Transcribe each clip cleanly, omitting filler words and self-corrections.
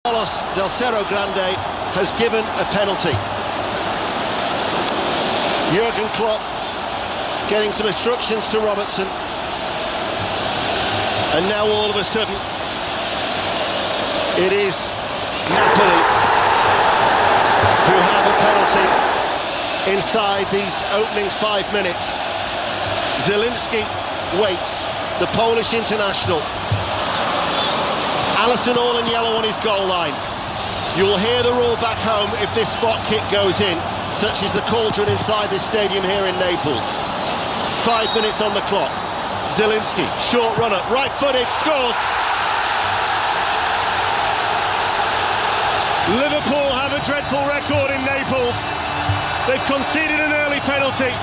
Carlos Del Cerro Grande has given a penalty. Jurgen Klopp getting some instructions to Robertson. And now all of a sudden, it is Napoli who have a penalty inside these opening 5 minutes. Zielinski waits, the Polish international. Alisson all in yellow on his goal line. You'll hear the roar back home if this spot kick goes in, such as the cauldron inside this stadium here in Naples. 5 minutes on the clock. Zielinski, short runner, right-footed, scores! Liverpool have a dreadful record in Naples. They've conceded an early penalty,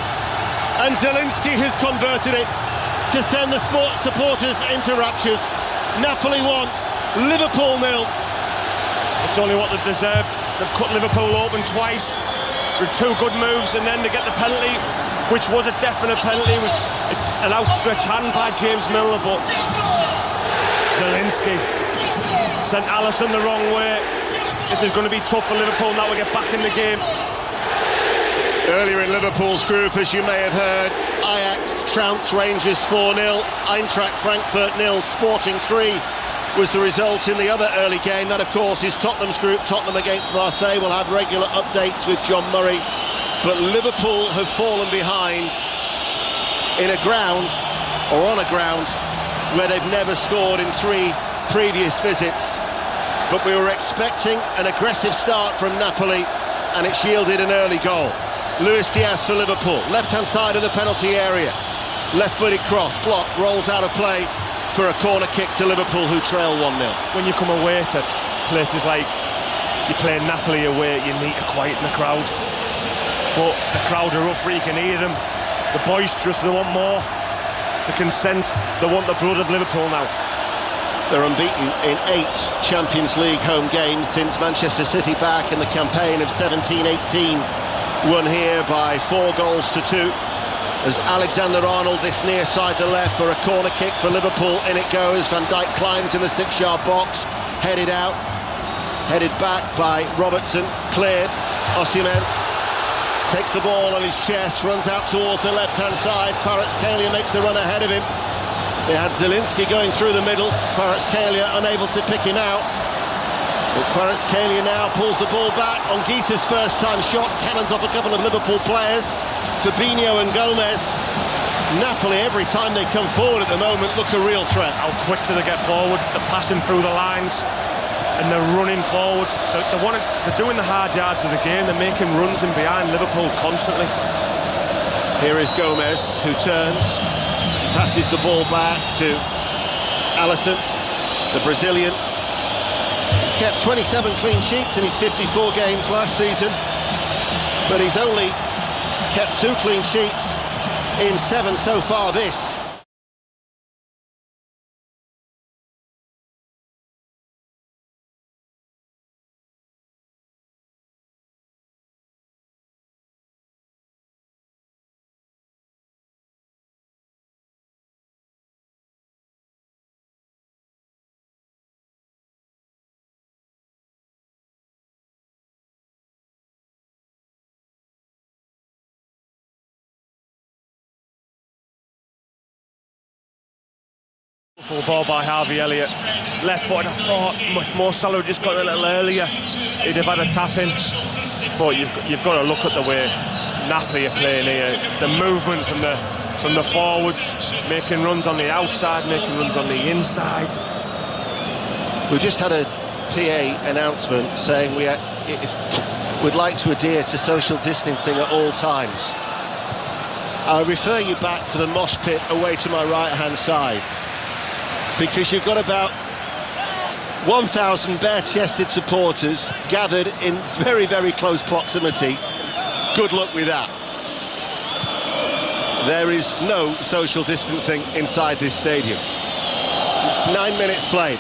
and Zielinski has converted it to send the supporters into raptures. Napoli 1, Liverpool 0. It's only what they've deserved. They've cut Liverpool open twice with 2 good moves, and then they get the penalty, which was a definite penalty with an outstretched hand by James Milner, but Zielinski sent Alisson the wrong way. This is going to be tough for Liverpool now to get back in the game. Earlier in Liverpool's group, as you may have heard, Ajax trounced Rangers 4-0, Eintracht Frankfurt 0, Sporting 3 was the result in the other early game. That, of course, is Tottenham's group. Tottenham against Marseille. We'll have regular updates with John Murray. But Liverpool have fallen behind in a ground, or on a ground, where they've never scored in 3 previous visits. But we were expecting an aggressive start from Napoli, and it's yielded an early goal. Luis Diaz for Liverpool, left-hand side of the penalty area. Left-footed cross, blocked, rolls out of play for a corner kick to Liverpool, who trail 1-0. When you come away to places like, you play Napoli away, you need to quieten the crowd. But the crowd are up for it, you can hear them. The boisterous, they want more. They can sense, they want the blood of Liverpool now. They're unbeaten in 8 Champions League home games since Manchester City back in the campaign of 17-18. Won here by 4 goals to 2. As Alexander-Arnold, this near side to left for a corner kick for Liverpool. In it goes. Van Dijk climbs in the 6-yard box. Headed out. Headed back by Robertson. Cleared. Osimhen takes the ball on his chest. Runs out towards the left-hand side. Kvaratskhelia makes the run ahead of him. They had Zielinski going through the middle. Kvaratskhelia unable to pick him out. But Kvaratskhelia now pulls the ball back on Gisa's first-time shot. Cannons off a couple of Liverpool players. Fabinho and Gomez. Napoli, every time they come forward at the moment, look a real threat. How quick do they get forward? They're passing through the lines and they're running forward. They're doing the hard yards of the game. They're making runs in behind Liverpool constantly. Here is Gomez, who turns, passes the ball back to Alisson, the Brazilian. Kept 27 clean sheets in his 54 games last season, but he's only kept 2 clean sheets in 7 so far this. Full ball by Harvey Elliott. Left foot, I thought Mo Salah just got a little earlier. He'd have had a tap in. But you've got to look at the way Napoli are playing here. The movement from the forwards, making runs on the outside, making runs on the inside. We just had a PA announcement saying we'd like to adhere to social distancing at all times. I'll refer you back to the mosh pit away to my right-hand side, because you've got about 1,000 bare-chested supporters gathered in very, very close proximity. Good luck with that. There is no social distancing inside this stadium. 9 minutes played.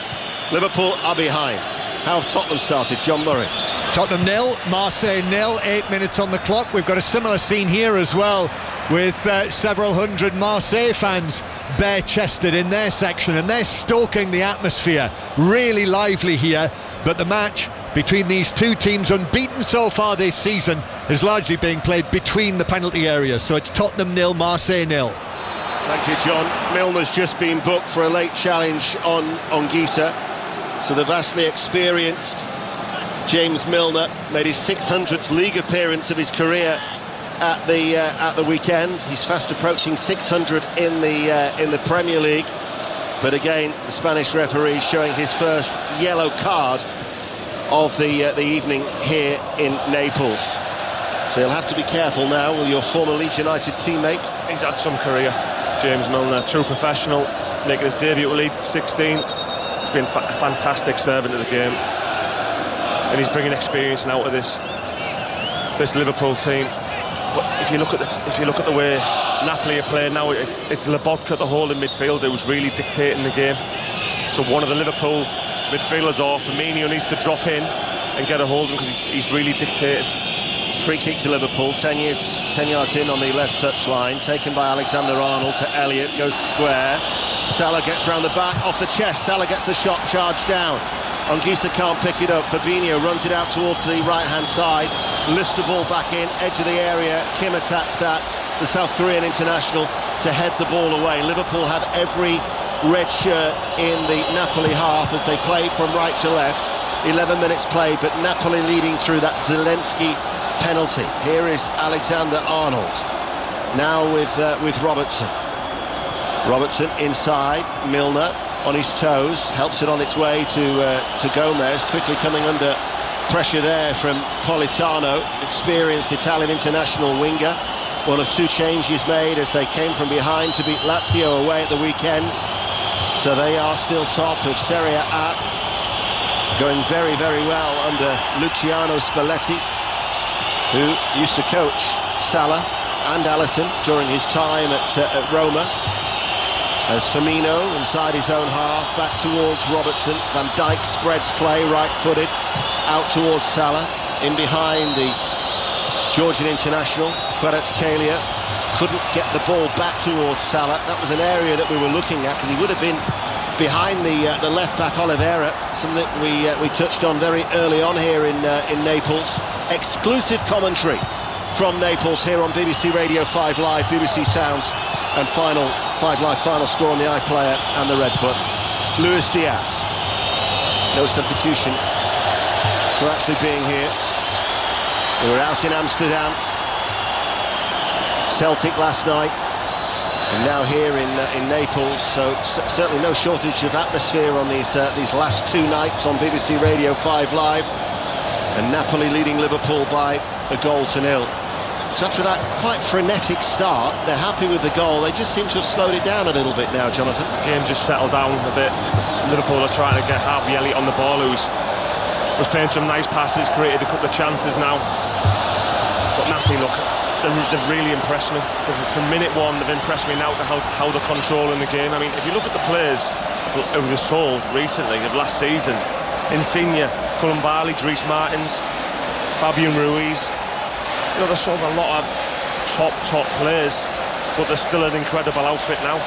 Liverpool are behind. How have Tottenham started? John Murray. Tottenham 0, Marseille 0, 8 minutes on the clock. We've got a similar scene here as well, with several hundred Marseille fans bare-chested in their section, and they're stoking the atmosphere. Really lively here, but the match between these two teams, unbeaten so far this season, is largely being played between the penalty areas. So it's Tottenham 0, Marseille 0. Thank you, John. Milner's just been booked for a late challenge on Anguissa. So the vastly experienced James Milner made his 600th league appearance of his career at the weekend. He's fast approaching 600 in the Premier League. But again, the Spanish referee showing his first yellow card of the evening here in Naples. So you'll have to be careful now with your former Leeds United teammate. He's had some career, James Milner, true professional, making his debut at Leeds at 16. He's been a fantastic servant of the game, and he's bringing experience now to this Liverpool team. But if you look at the way Napoli are playing now, it's Lobotka, the holding midfielder, who's really dictating the game. So one of the Liverpool midfielders, or Firmino, needs to drop in and get a hold of him, because he's really dictated. Free kick to Liverpool, 10 yards in on the left touch line, taken by Alexander-Arnold to Elliott, goes to square. Salah gets round the back, off the chest, Salah gets the shot charged down. Anguissa can't pick it up, Fabinho runs it out towards the right-hand side, lifts the ball back in, edge of the area, Kim attacks that, the South Korean international, to head the ball away. Liverpool have every red shirt in the Napoli half as they play from right to left. 11 minutes played, but Napoli leading through that Zelensky penalty. Here is Alexander-Arnold, now with Robertson. Robertson inside, Milner on his toes, helps it on its way to Gomez, quickly coming under pressure there from Politano, experienced Italian international winger. One of two changes made as they came from behind to beat Lazio away at the weekend. So they are still top of Serie A, going very, very well under Luciano Spalletti, who used to coach Salah and Alisson during his time at Roma. As Firmino inside his own half, back towards Robertson. Van Dijk spreads play, right-footed, out towards Salah. In behind the Georgian international, Kvaratskhelia couldn't get the ball back towards Salah. That was an area that we were looking at, because he would have been behind the left-back Oliveira, something that we touched on very early on here in Naples. Exclusive commentary from Naples here on BBC Radio 5 Live, BBC Sounds, and final 5 Live final score on the iPlayer and the red button. Luis Diaz, no substitution for actually being here. We were out in Amsterdam, Celtic last night, and now here in Naples, so certainly no shortage of atmosphere on these last two nights on BBC Radio 5 Live, and Napoli leading Liverpool by a goal to nil. So after that quite frenetic start, they're happy with the goal. They just seem to have slowed it down a little bit now, Jonathan. The game just settled down a bit. Liverpool are trying to get Harvey Elliott on the ball, who was playing some nice passes, created a couple of chances now. But Napoli, look, they've really impressed me. From minute one, they've impressed me now to how they're controlling the game. I mean, if you look at the players who they sold recently, of last season, Insigne, Koulibaly, Dries Martins, Fabian Ruiz, you know, they sold a lot of top players, but they're still an incredible outfit now.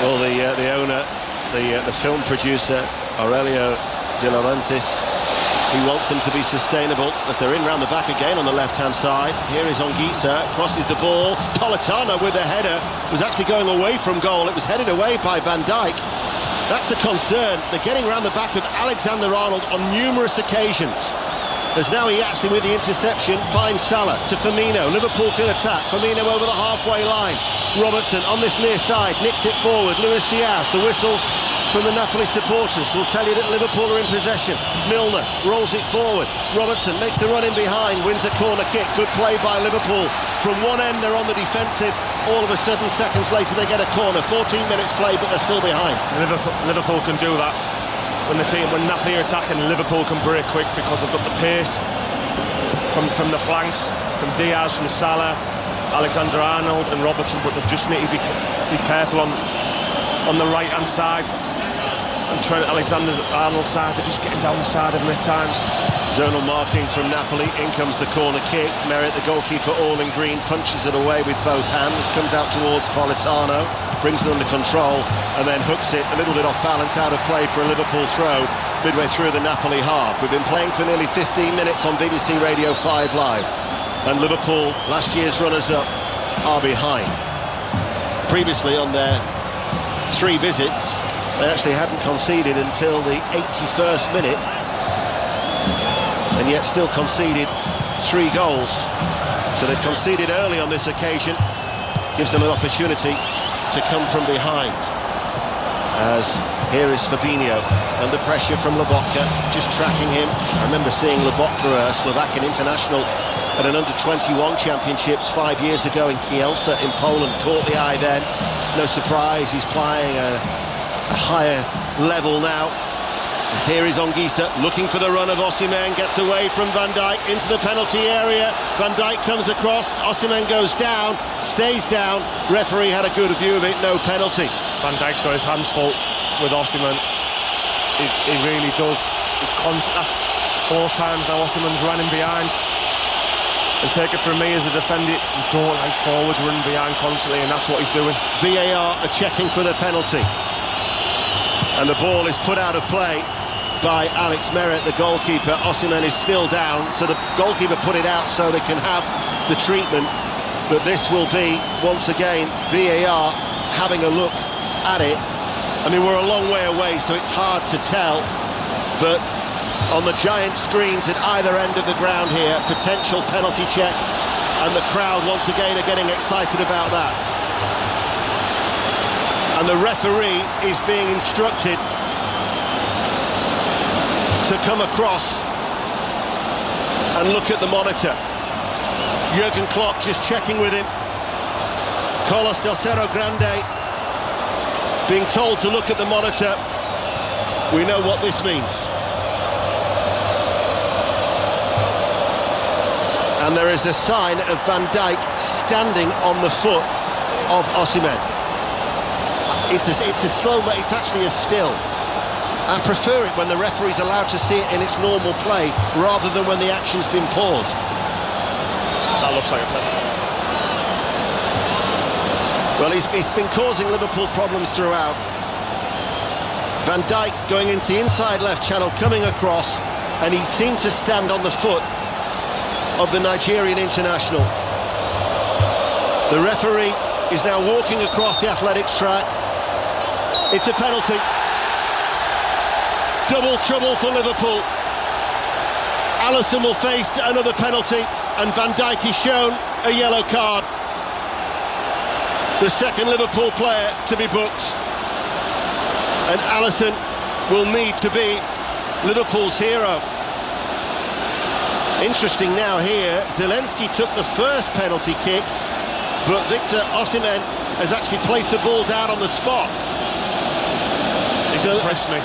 Well, the owner, the film producer, Aurelio De Laurentiis, he wants them to be sustainable, but they're in round the back again on the left-hand side. Here is Anguissa, crosses the ball. Politano with a header, was actually going away from goal. It was headed away by Van Dijk. That's a concern. They're getting round the back with Alexander-Arnold on numerous occasions. As now he actually, with the interception, finds Salah to Firmino. Liverpool can attack. Firmino over the halfway line. Robertson on this near side, nicks it forward. Luis Diaz, the whistles from the Napoli supporters will tell you that Liverpool are in possession. Milner rolls it forward. Robertson makes the run in behind, wins a corner kick. Good play by Liverpool. From one end, they're on the defensive. All of a sudden, seconds later, they get a corner. 14 minutes played, but they're still behind. Liverpool can do that. When Napoli are attacking, Liverpool can break quick because they've got the pace from the flanks, from Diaz, from Salah, Alexander-Arnold and Robertson, but they just need to be careful on the right-hand side. And Trent Alexander-Arnold's side, they're just getting down the side of him at times. Zonal marking from Napoli. In comes the corner kick. Merritt, the goalkeeper, all in green, punches it away with both hands. Comes out towards Politano, brings it under control, and then hooks it a little bit off balance, out of play for a Liverpool throw midway through the Napoli half. We've been playing for nearly 15 minutes on BBC Radio 5 Live, and Liverpool, last year's runners-up, are behind. Previously, on their 3 visits, they actually hadn't conceded until the 81st minute, and yet still conceded 3 goals. So they've conceded early on this occasion, gives them an opportunity to come from behind. As here is Fabinho, under pressure from Lobotka, just tracking him. I remember seeing Lobotka, a Slovakian international, at an under-21 championships 5 years ago in Kielce in Poland. Caught the eye then. No surprise, he's playing a higher level now. As here is Ongisa, looking for the run of Osimhen, gets away from Van Dijk into the penalty area. Van Dijk comes across, Osimhen goes down, stays down. Referee had a good view of it, no penalty. Van Dijk's got his hands full with Osimhen. He really does. That's 4 times now Osimhen's running behind. And take it from me as a defender, you don't like forwards running behind constantly, and that's what he's doing. VAR are checking for the penalty. And the ball is put out of play by Alex Merritt, the goalkeeper. Osimhen is still down, so the goalkeeper put it out so they can have the treatment. But this will be, once again, VAR having a look at it. I mean, we're a long way away, so it's hard to tell. But on the giant screens at either end of the ground here, potential penalty check. And the crowd, once again, are getting excited about that. And the referee is being instructed to come across and look at the monitor. Jurgen Klopp just checking with him. Carlos del Cerro Grande being told to look at the monitor. We know what this means. And there is a sign of Van Dijk standing on the foot of Osimhen. It's a slow-mo, it's actually a still. I prefer it when the referee's allowed to see it in its normal play, rather than when the action's been paused. That looks like a penalty. Well, he's been causing Liverpool problems throughout. Van Dijk going into the inside left channel, coming across, and he seemed to stand on the foot of the Nigerian international. The referee is now walking across the athletics track. It's a penalty. Double trouble for Liverpool. Alisson will face another penalty, and Van Dijk is shown a yellow card. The second Liverpool player to be booked. And Alisson will need to be Liverpool's hero. Interesting now here, Zelensky took the first penalty kick, but Victor Osimhen has actually placed the ball down on the spot. He's impressed me.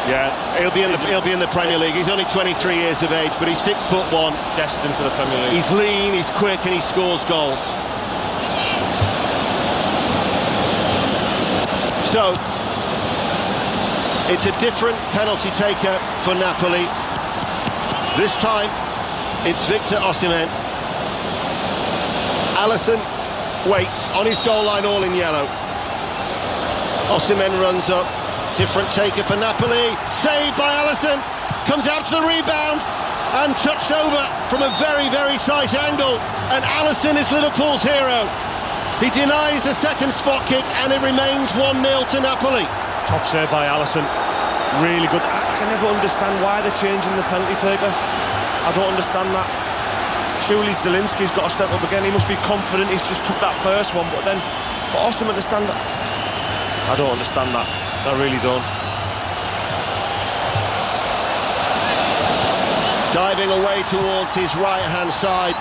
Yeah, he'll be in the Premier League. He's only 23 years of age, but he's 6'1". Destined for the Premier League. He's lean, he's quick, and he scores goals. So, it's a different penalty taker for Napoli. This time, it's Victor Osimhen. Alisson waits on his goal line, all in yellow. Osimhen runs up. Different taker for Napoli. Saved by Alisson. Comes out to the rebound and touched over from a very, very tight angle. And Alisson is Liverpool's hero. He denies the second spot kick, and it remains 1-0 to Napoli. Top save by Alisson. Really good. I can never understand why they're changing the penalty taker. I don't understand that. Surely Zelinski's got to step up again. He must be confident he's just took that first one, but then for Osimhen to stand up, I don't understand that. I really don't. Diving away towards his right-hand side.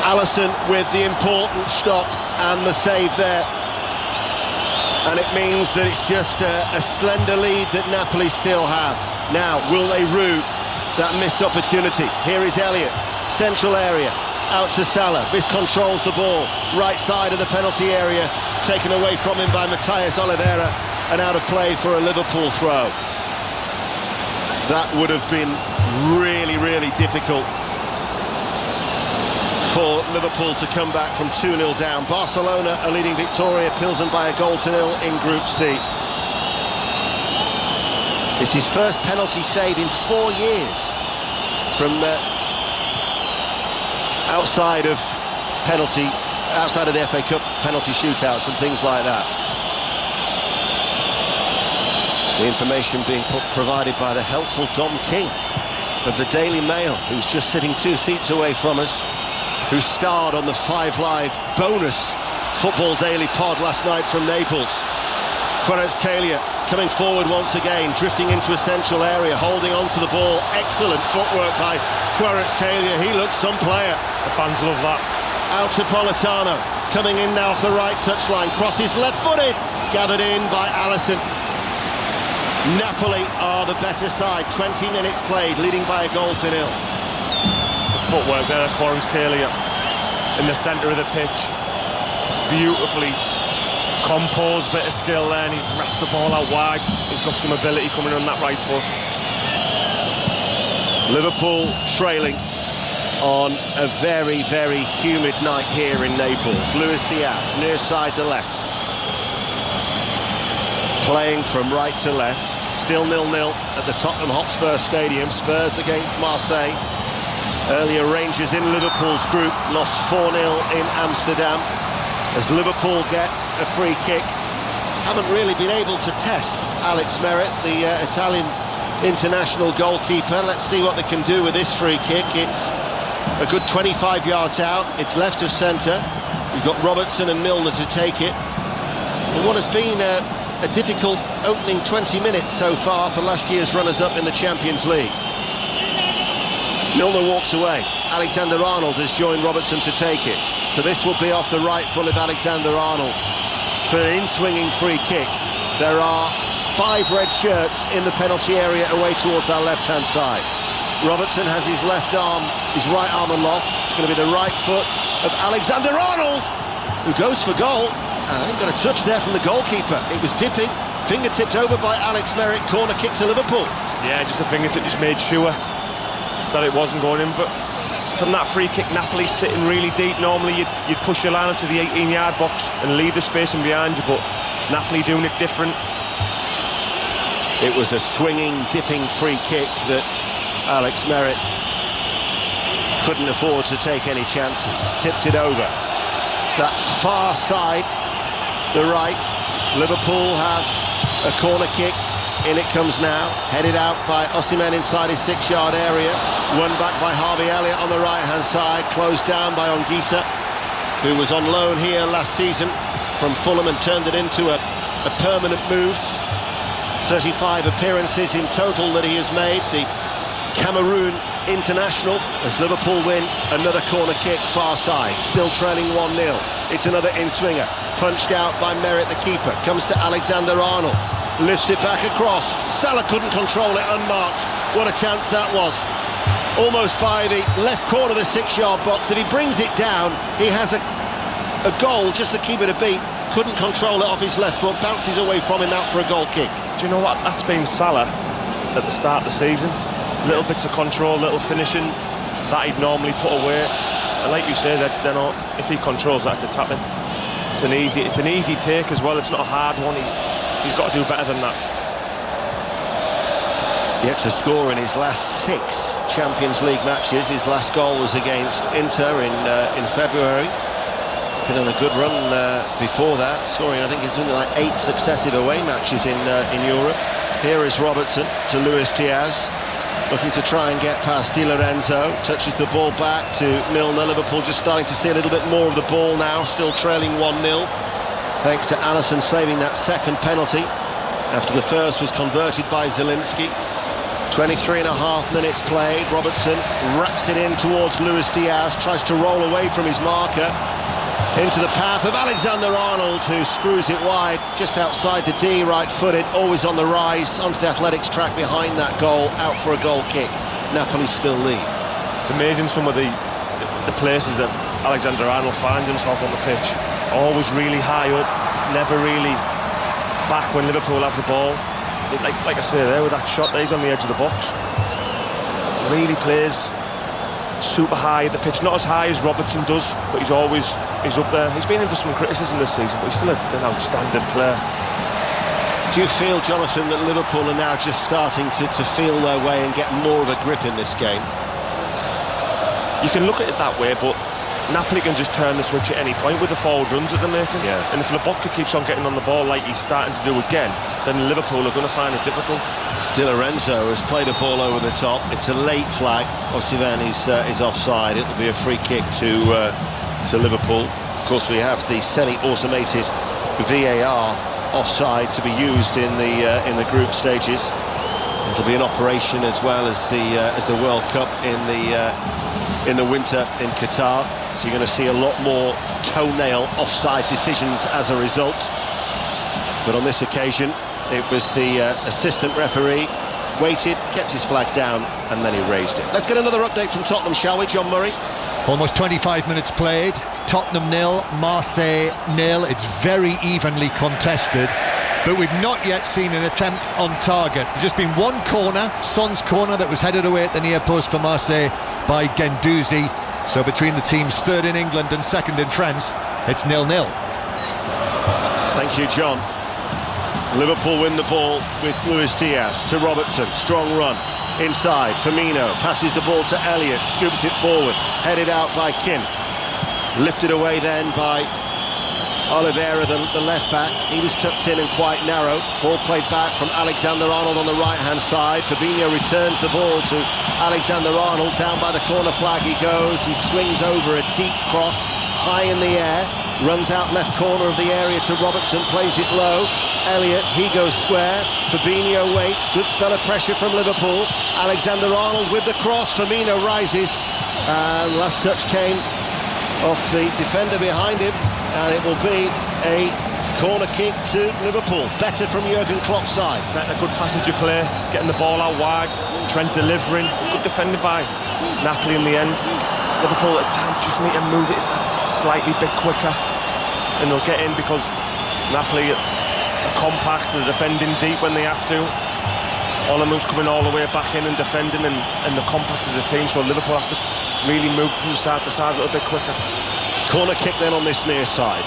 Alisson with the important stop and the save there. And it means that it's just a slender lead that Napoli still have. Now, will they rue that missed opportunity? Here is Elliott, central area, out to Salah. This controls the ball, right side of the penalty area, taken away from him by Matías Oliveira, and out of play for a Liverpool throw. That would have been really, really difficult for Liverpool to come back from 2-0 down. Barcelona are leading Victoria Pilsen by a 1-0 in Group C. It's his first penalty save in 4 years from outside of the FA Cup penalty shootouts and things like that. The information being provided by the helpful Dom King of the Daily Mail, who's just sitting 2 seats away from us, who starred on the 5 Live bonus Football Daily pod last night from Naples. Kvaratskhelia coming forward once again, drifting into a central area, holding on to the ball. Excellent footwork by Kvaratskhelia. He looks some player. The fans love that. Out to Politano, coming in now off the right touchline, crosses left-footed, gathered in by Alisson. Napoli are the better side, 20 minutes played, leading by a 1-0. The footwork there, Kvaratskhelia in the centre of the pitch. Beautifully composed bit of skill there, and he wrapped the ball out wide. He's got some ability coming on that right foot. Liverpool trailing on a very, very humid night here in Naples. Luis Diaz, near side to left. Playing from right to left. Still 0-0 at the Tottenham Hotspur Stadium. Spurs against Marseille. Earlier Rangers in Liverpool's group lost 4-0 in Amsterdam. As Liverpool get a free kick, haven't really been able to test Alex Meret, the Italian international goalkeeper. Let's see what they can do with this free kick. It's a good 25 yards out. It's left of centre. We've got Robertson and Milner to take it. And what has been a difficult opening 20 minutes so far for last year's runners-up in the Champions League. Milner walks away. Alexander-Arnold has joined Robertson to take it. So this will be off the right foot of Alexander-Arnold for an in-swinging free kick. There are 5 red shirts in the penalty area away towards our left-hand side. Robertson has his left arm, his right arm aloft. It's going to be the right foot of Alexander-Arnold, who goes for goal. And I think got a touch there from the goalkeeper. It was dipping, finger-tipped over by Alex Meret, corner kick to Liverpool. Yeah, just a fingertip, just made sure that it wasn't going in. But from that free kick, Napoli sitting really deep. Normally you'd push your line up to the 18-yard box and leave the space in behind you, but Napoli doing it different. It was a swinging, dipping free kick that Alex Meret couldn't afford to take any chances. Tipped it over. It's that far side, the right. Liverpool have a corner kick. In it comes now, headed out by Osimhen inside his 6-yard area. Won back by Harvey Elliott on the right-hand side. Closed down by Ongisa, who was on loan here last season from Fulham and turned it into a permanent move. 35 appearances in total that he has made. The Cameroon international, as Liverpool win another corner kick far side. Still trailing 1-0. It's another in-swinger. Punched out by Meret, the keeper. Comes to Alexander-Arnold. Lifts it back across. Salah couldn't control it, unmarked. What a chance that was. Almost by the left corner of the 6-yard box. If he brings it down, he has a goal, just the keeper to beat. Couldn't control it off his left foot. Bounces away from him out for a goal kick. Do you know what? That's been Salah at the start of the season. Little bits of control, little finishing that he'd normally put away. And like you say, that if he controls that, it's a tap-in. It's an easy take as well. It's not a hard one. He's got to do better than that. Yet to score in his last 6 Champions League matches. His last goal was against Inter in February. Been on a good run before that, scoring I think it's only like 8 successive away matches in Europe. Here is Robertson to Luis Diaz, looking to try and get past Di Lorenzo. Touches the ball back to Milner. Liverpool just starting to see a little bit more of the ball now, still trailing 1-0. Thanks to Alisson saving that second penalty after the first was converted by Zielinski. 23.5 minutes played. Robertson wraps it in towards Luis Diaz, tries to roll away from his marker into the path of Alexander-Arnold, who screws it wide just outside the D, right-footed, always on the rise onto the athletics track behind that goal, out for a goal kick. Napoli still lead. It's amazing some of the places that Alexander-Arnold finds himself on the pitch. Always really high up, never really back when Liverpool have the ball. Like I say there, with that shot there, he's on the edge of the box. really plays super high at the pitch, not as high as Robertson does, but he's up there. He's been in for some criticism this season, but he's still an outstanding player. Do you feel, Jonathan, that Liverpool are now just starting to feel their way and get more of a grip in this game? You can look at it that way, but Napoli can just turn the switch at any point with the forward runs that they're making. Yeah. And if Lobotka keeps on getting on the ball like he's starting to do again, then Liverpool are going to find it difficult. Di Lorenzo has played a ball over the top. It's a late flag. Osimhen is offside. It'll be a free kick to Liverpool. Of course, we have the semi-automated VAR offside to be used in the group stages. It'll be an operation as well as the World Cup in the winter in Qatar. So you're going to see a lot more toenail offside decisions as a result. But on this occasion, it was the assistant referee, waited, kept his flag down, and then he raised it. Let's get another update from Tottenham, shall we, John Murray? Almost 25 minutes played. Tottenham 0, Marseille 0. It's very evenly contested, but we've not yet seen an attempt on target. There's just been one corner, Son's corner, that was headed away at the near post for Marseille by Guendouzi. So between the teams third in England and second in France, it's 0-0. Thank you, John. Liverpool win the ball with Luis Diaz to Robertson. Strong run inside. Firmino passes the ball to Elliott, scoops it forward, headed out by Kim. Lifted away then by Oliveira, the left back. He was tucked in and quite narrow. Ball played back from Alexander-Arnold on the right-hand side. Fabinho returns the ball to Alexander-Arnold. Down by the corner flag he goes. He swings over a deep cross, high in the air. Runs out left corner of the area to Robertson, plays it low. Elliott, he goes square. Fabinho waits. Good spell of pressure from Liverpool. Alexander-Arnold with the cross. Firmino rises. And last touch came off the defender behind him. And it will be a corner kick to Liverpool. Better from Jurgen Klopp's side. Better, good passage of play. Getting the ball out wide. Trent delivering. Good defended by Napoli in the end. Liverpool at times just need to move it slightly bit quicker, and they'll get in because Napoli are compact, they're defending deep when they have to. Olamun's coming all the way back in and defending, and they're compact as a team, so Liverpool have to really move from side to side a little bit quicker. Corner kick then on this near side.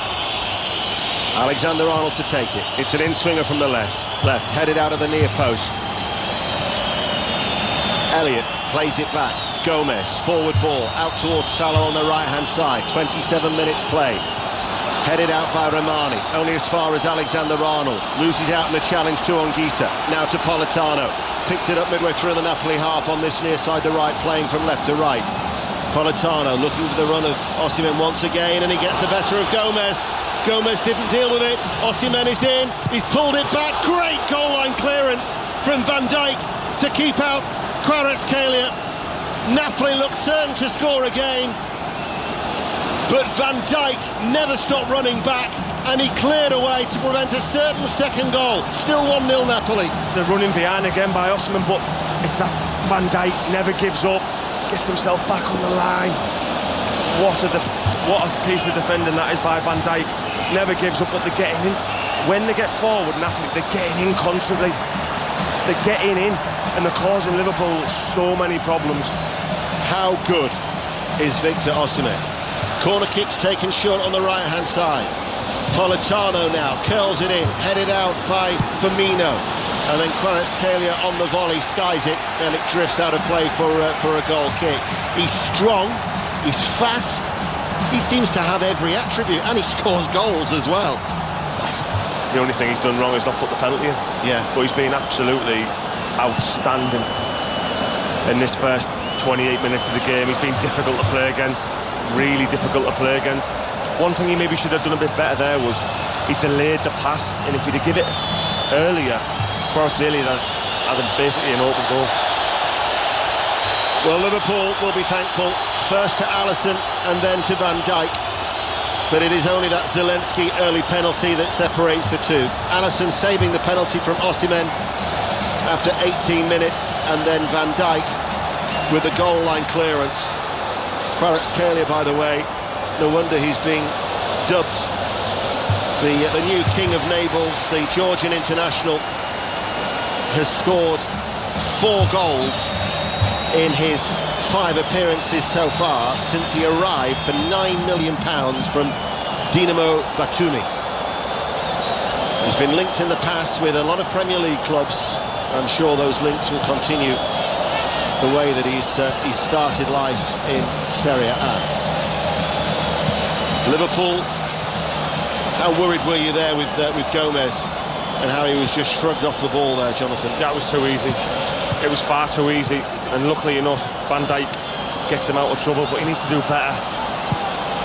Alexander-Arnold to take it. It's an in-swinger from the left, headed out of the near post. Elliott plays it back. Gomez, forward ball, out towards Salah on the right-hand side. 27 minutes played. Headed out by Romani, only as far as Alexander-Arnold. Loses out in the challenge to Anguissa. Now to Politano. Picks it up midway through the Napoli half on this near side, the right, playing from left to right. Politano looking for the run of Osimhen once again, and he gets the better of Gomez. Gomez didn't deal with it. Osimhen is in. He's pulled it back. Great goal line clearance from Van Dijk to keep out Kvaratskhelia. Napoli looked certain to score again, but Van Dijk never stopped running back, and he cleared away to prevent a certain second goal. Still 1-0 Napoli. It's a running behind again by Osimhen, but it's that Van Dijk never gives up, gets himself back on the line. What a piece of defending that is by Van Dijk. Never gives up, but they're getting in. When they get forward, Napoli, they're getting in constantly. They're getting in, and they're causing Liverpool so many problems. How good is Victor Osimhen? Corner kick's taken short on the right-hand side. Politano now curls it in, headed out by Firmino, and then Kvaratskhelia on the volley skies it, and it drifts out of play for a goal kick. He's strong, he's fast, he seems to have every attribute, and he scores goals as well. The only thing he's done wrong is not put the penalty in. Yeah, but he's been absolutely outstanding in this first 28 minutes of the game. He's been difficult to play against, really difficult to play against. One thing he maybe should have done a bit better there was he delayed the pass, and if he'd have given it earlier, Kvaratskhelia had basically an open goal. Well, Liverpool will be thankful first to Alisson and then to Van Dijk, but it is only that Zelensky early penalty that separates the two. Alisson saving the penalty from Osimhen after 18 minutes, and then Van Dijk with the goal line clearance. Kvaratskhelia, by the way, no wonder he's being dubbed the new king of Naples. The Georgian international has scored 4 goals in his 5 appearances so far since he arrived for £9 million from Dinamo Batumi. He's been linked in the past with a lot of Premier League clubs. I'm sure those links will continue the way that he's started life in Serie A. Liverpool, how worried were you there with Gomez and how he was just shrugged off the ball there, Jonathan? That was too easy. It was far too easy, and luckily enough, Van Dijk gets him out of trouble, but he needs to do better.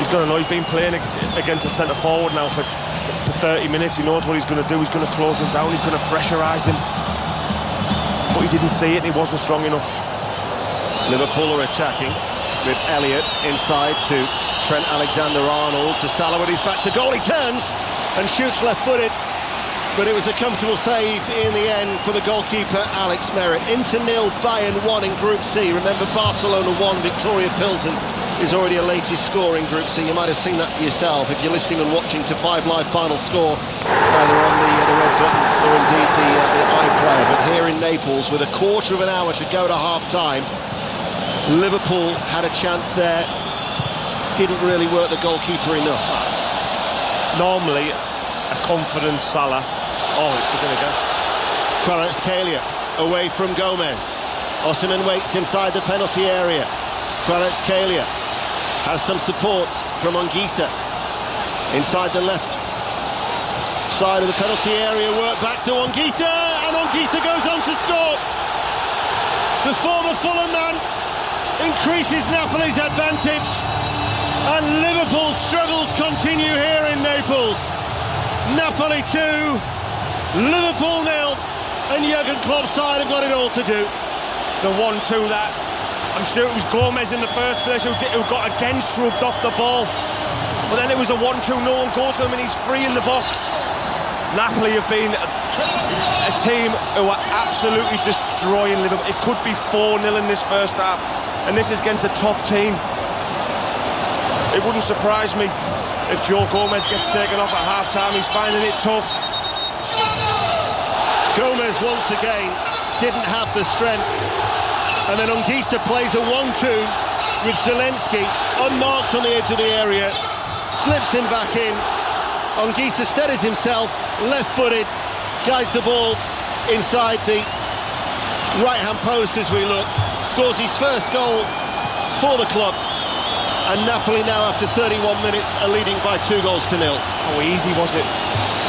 He's got to know he's been playing against a centre-forward now for 30 minutes. He knows what he's going to do. He's going to close him down. He's going to pressurise him. But he didn't see it, and he wasn't strong enough. Liverpool are attacking with Elliott inside to Trent Alexander-Arnold to Salah with his back to goal. He turns and shoots left-footed, but it was a comfortable save in the end for the goalkeeper Alex Merritt. Inter 0, Bayern 1 in Group C. Remember, Barcelona 1, Victoria Pilsen is already a latest score in Group C. You might have seen that for yourself if you're listening and watching to 5 Live final score, either on the red button or indeed the iPlayer. But here in Naples, with a quarter of an hour to go to half-time, Liverpool had a chance there, didn't really work the goalkeeper enough. Normally, a confident Salah. Oh, he's in again. Kvaratskhelia away from Gomez. Osimhen waits inside the penalty area. Kvaratskhelia has some support from Anguissa. Inside the left side of the penalty area, work back to Anguissa, and Anguissa goes on to score. The former Fulham man increases Napoli's advantage, and Liverpool's struggles continue here in Naples. Napoli 2, Liverpool 0, and Jurgen Klopp's side have got it all to do. The 1-2 that, I'm sure it was Gomez in the first place who got again shrugged off the ball, but then it was a 1-2, no one goes to him and he's free in the box. Napoli have been a team who are absolutely destroying Liverpool. It could be 4-0 in this first half, and this is against a top team. It wouldn't surprise me if Joe Gomez gets taken off at half-time. He's finding it tough. Gomez once again didn't have the strength, and then Anguissa plays a 1-2 with Zielinski unmarked on the edge of the area, slips him back in. Anguissa steadies himself, left-footed, guides the ball inside the right-hand post as we look, scores his first goal for the club, and Napoli now, after 31 minutes, are leading by 2-0. How easy was it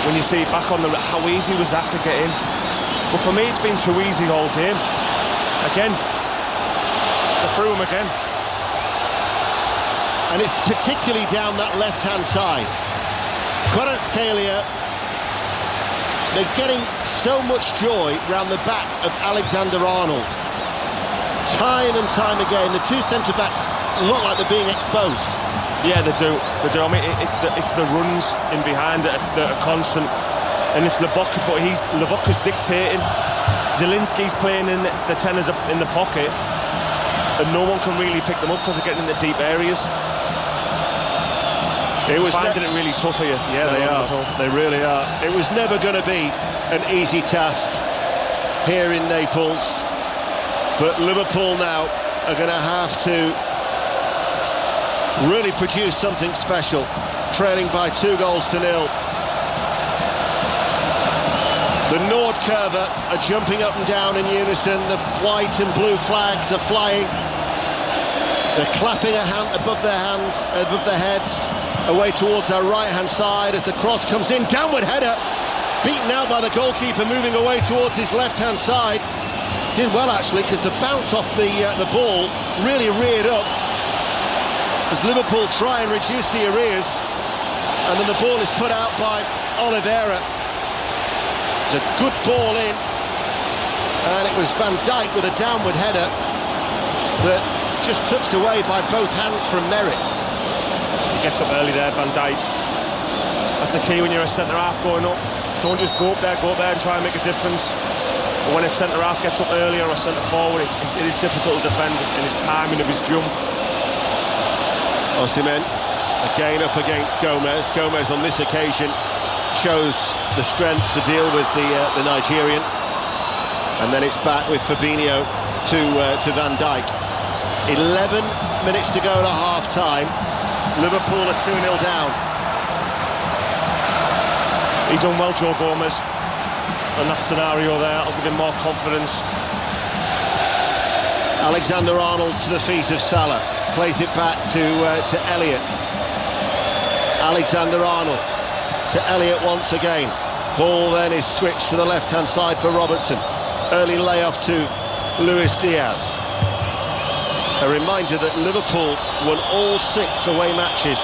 when you see it back on the... How easy was that to get in? But for me, it's been too easy all game. Again, they're through him again. And it's particularly down that left-hand side. Kvaratskhelia, they're getting so much joy round the back of Alexander-Arnold. Time and time again, the two centre-backs look like they're being exposed. Yeah, they do. I mean, it's the runs in behind that are constant, and it's Lobotka, but Lobotka's dictating. Zielinski's playing in the tenors in the pocket, and no one can really pick them up because they're getting in the deep areas. It was finding it really tough for you. Yeah, they are. They really are. It was never going to be an easy task here in Naples, but Liverpool now are going to have to really produce something special, trailing by 2-0. The Nordkurve are jumping up and down in unison. The white and blue flags are flying. They're clapping a hand above their hands, above their heads, away towards our right-hand side as the cross comes in. Downward header, beaten out by the goalkeeper, moving away towards his left-hand side. Did well, actually, because the bounce off the ball really reared up as Liverpool try and reduce the arrears, and then the ball is put out by Oliveira. It's a good ball in, and it was Van Dijk with a downward header that just touched away by both hands from Merritt. He gets up early there, Van Dijk. That's the key when you're a centre-half going up. Don't just go up there and try and make a difference. But when a centre-half gets up early or a centre-forward, it is difficult to defend, and his timing of his jump. Osimhen again up against Gomez. Gomez on this occasion shows the strength to deal with the Nigerian. And then it's back with Fabinho to Van Dijk. 11 minutes to go to half-time. Liverpool are 2-0 down. He done well, Joe Gomez, and that scenario there. I'll give him more confidence. Alexander-Arnold to the feet of Salah, plays it back to Elliott. Alexander-Arnold to Elliott once again. Ball then is switched to the left-hand side for Robertson. Early layoff to Luis Diaz. A reminder that Liverpool won all 6 away matches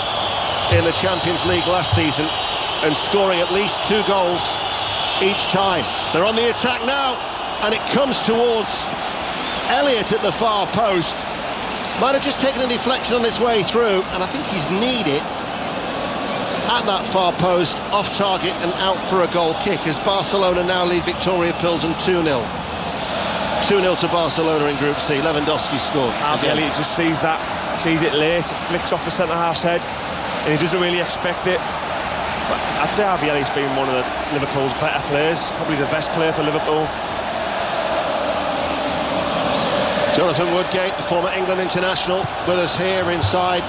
in the Champions League last season, and scoring at least 2 goals each time. They're on the attack now, and it comes towards Elliott at the far post. Might have just taken a deflection on its way through, and I think he's kneed it at that far post, off target and out for a goal kick, as Barcelona now lead Victoria Pilsen 2-0. 2-0 to Barcelona in Group C. Lewandowski scored. Elliott just sees it late, it flicks off the centre-half's head, and he doesn't really expect it. But I'd say Harvey Elliott's been one of Liverpool's better players, probably the best player for Liverpool. Jonathan Woodgate, the former England international, with us here inside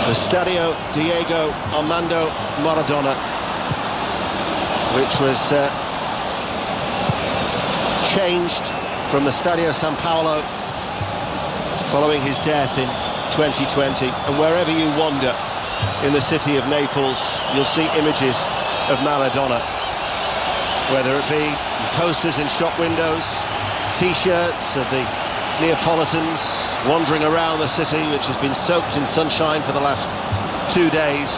the Stadio Diego Armando Maradona, which was changed from the Stadio San Paolo following his death in 2020. And wherever you wander in the city of Naples, you'll see images of Maradona, whether it be posters in shop windows, T-shirts of the Neapolitans wandering around the city, which has been soaked in sunshine for the last 2 days.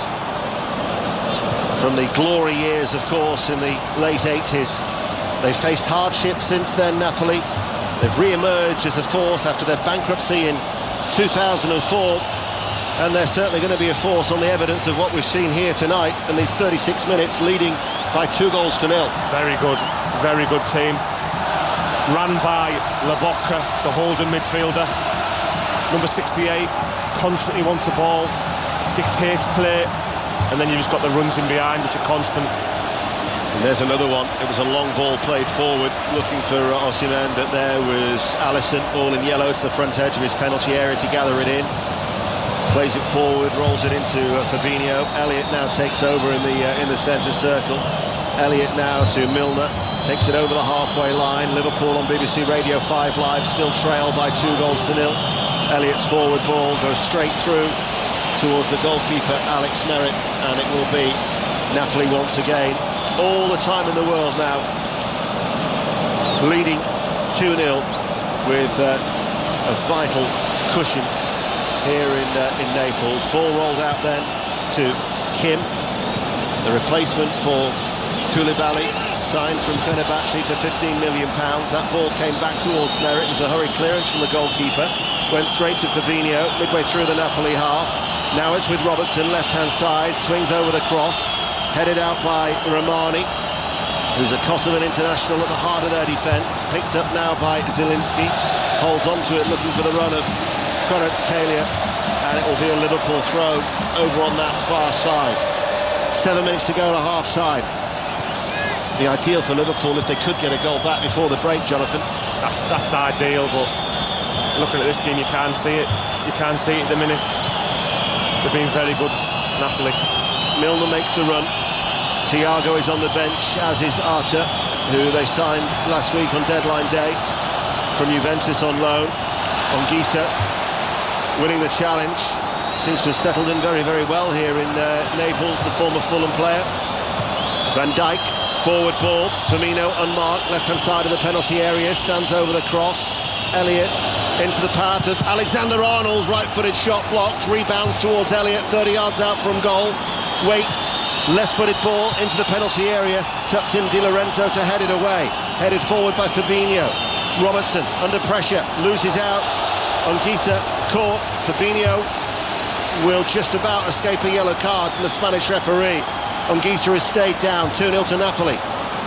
From the glory years, of course, in the late 80s. They've faced hardship since then, Napoli. They've re-emerged as a force after their bankruptcy in 2004. And they're certainly going to be a force on the evidence of what we've seen here tonight, and these 36 minutes leading by 2-0. Very good team. Ran by Lobotka, the holding midfielder. Number 68, constantly wants the ball, dictates play, and then you've just got the runs in behind, which are constant. And there's another one. It was a long ball played forward, looking for Osimhen, but there was Alisson, all in yellow, to the front edge of his penalty area to gather it in. Plays it forward, rolls it into Fabinho. Elliott now takes over in the centre circle. Elliott now to Milner, takes it over the halfway line. Liverpool on BBC Radio 5 Live still trail by 2-0. Elliott's forward ball goes straight through towards the goalkeeper Alex Merritt, and it will be Napoli once again. All the time in the world now, leading 2-0 with a vital cushion here in Naples. Ball rolled out then to Kim, the replacement for Koulibaly, signed from Fenerbahce for £15 million. That ball came back towards Merritt. It was a hurried clearance from the goalkeeper. Went straight to Fabinho, midway through the Napoli half. Now it's with Robertson, left-hand side, swings over the cross, headed out by Romani, who's a Kosovan international at the heart of their defence. Picked up now by Zielinski, holds onto it, looking for the run of Kvaratskhelia, and it will be a Liverpool throw over on that far side. 7 minutes to go to half-time. The ideal for Liverpool if they could get a goal back before the break, Jonathan. That's ideal, but looking at this game, you can't see it. You can't see it at the minute. They've been very good, Napoli. Milner makes the run. Thiago is on the bench, as is Archer, who they signed last week on deadline day from Juventus on loan. Ongisa winning the challenge. Seems to have settled in very, very well here in Naples, the former Fulham player. Van Dijk, forward ball. Firmino unmarked, left-hand side of the penalty area, stands over the cross. Elliott into the path of Alexander-Arnold, right-footed shot blocked, rebounds towards Elliott, 30 yards out from goal, waits, left-footed ball into the penalty area, tucks in Di Lorenzo to head it away, headed forward by Fabinho. Robertson under pressure, loses out. Ongisa caught. Fabinho will just about escape a yellow card from the Spanish referee. Ongisa has stayed down, 2-0 to Napoli.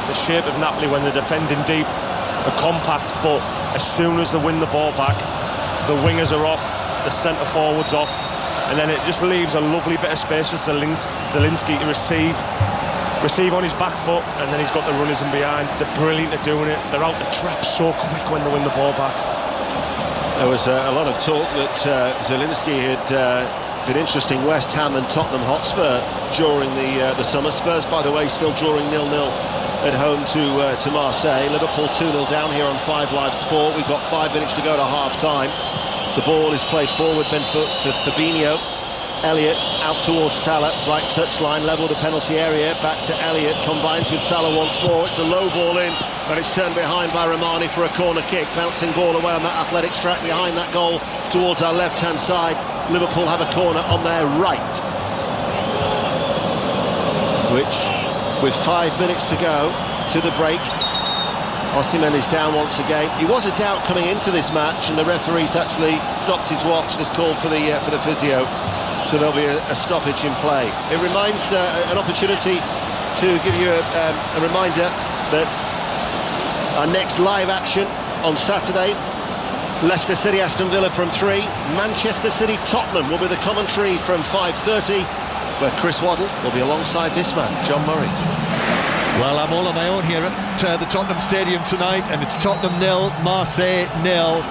The shape of Napoli when they're defending deep are compact, but as soon as they win the ball back, the wingers are off, the centre forwards off, and then it just leaves a lovely bit of space for Zielinski to receive. receive on his back foot, and then he's got the runners in behind. They're brilliant at doing it. They're out the trap so quick when they win the ball back. There was a lot of talk that Zielinski had been interesting West Ham and Tottenham Hotspur during the summer. Spurs, by the way, still drawing 0-0 at home to Marseille. Liverpool 2-0 down here on 5 Live Sport. We've got 5 minutes to go to half-time. The ball is played forward, then for Fabinho. Elliott out towards Salah, right touchline, level the penalty area, back to Elliott, combines with Salah once more. It's a low ball in, and it's turned behind by Romani for a corner kick. Bouncing ball away on that athletics track behind that goal towards our left-hand side. Liverpool have a corner on their right, which, with 5 minutes to go to the break, Osimhen is down once again. He was a doubt coming into this match, and the referee's actually stopped his watch and has called for the physio. So there'll be a stoppage in play. It reminds an opportunity to give you a reminder that our next live action on Saturday, Leicester City Aston Villa from 3, Manchester City Tottenham will be the commentary from 5:30, where Chris Waddle will be alongside this man, John Murray. Well, I'm all on my own here at the Tottenham Stadium tonight, and it's Tottenham 0, Marseille 0.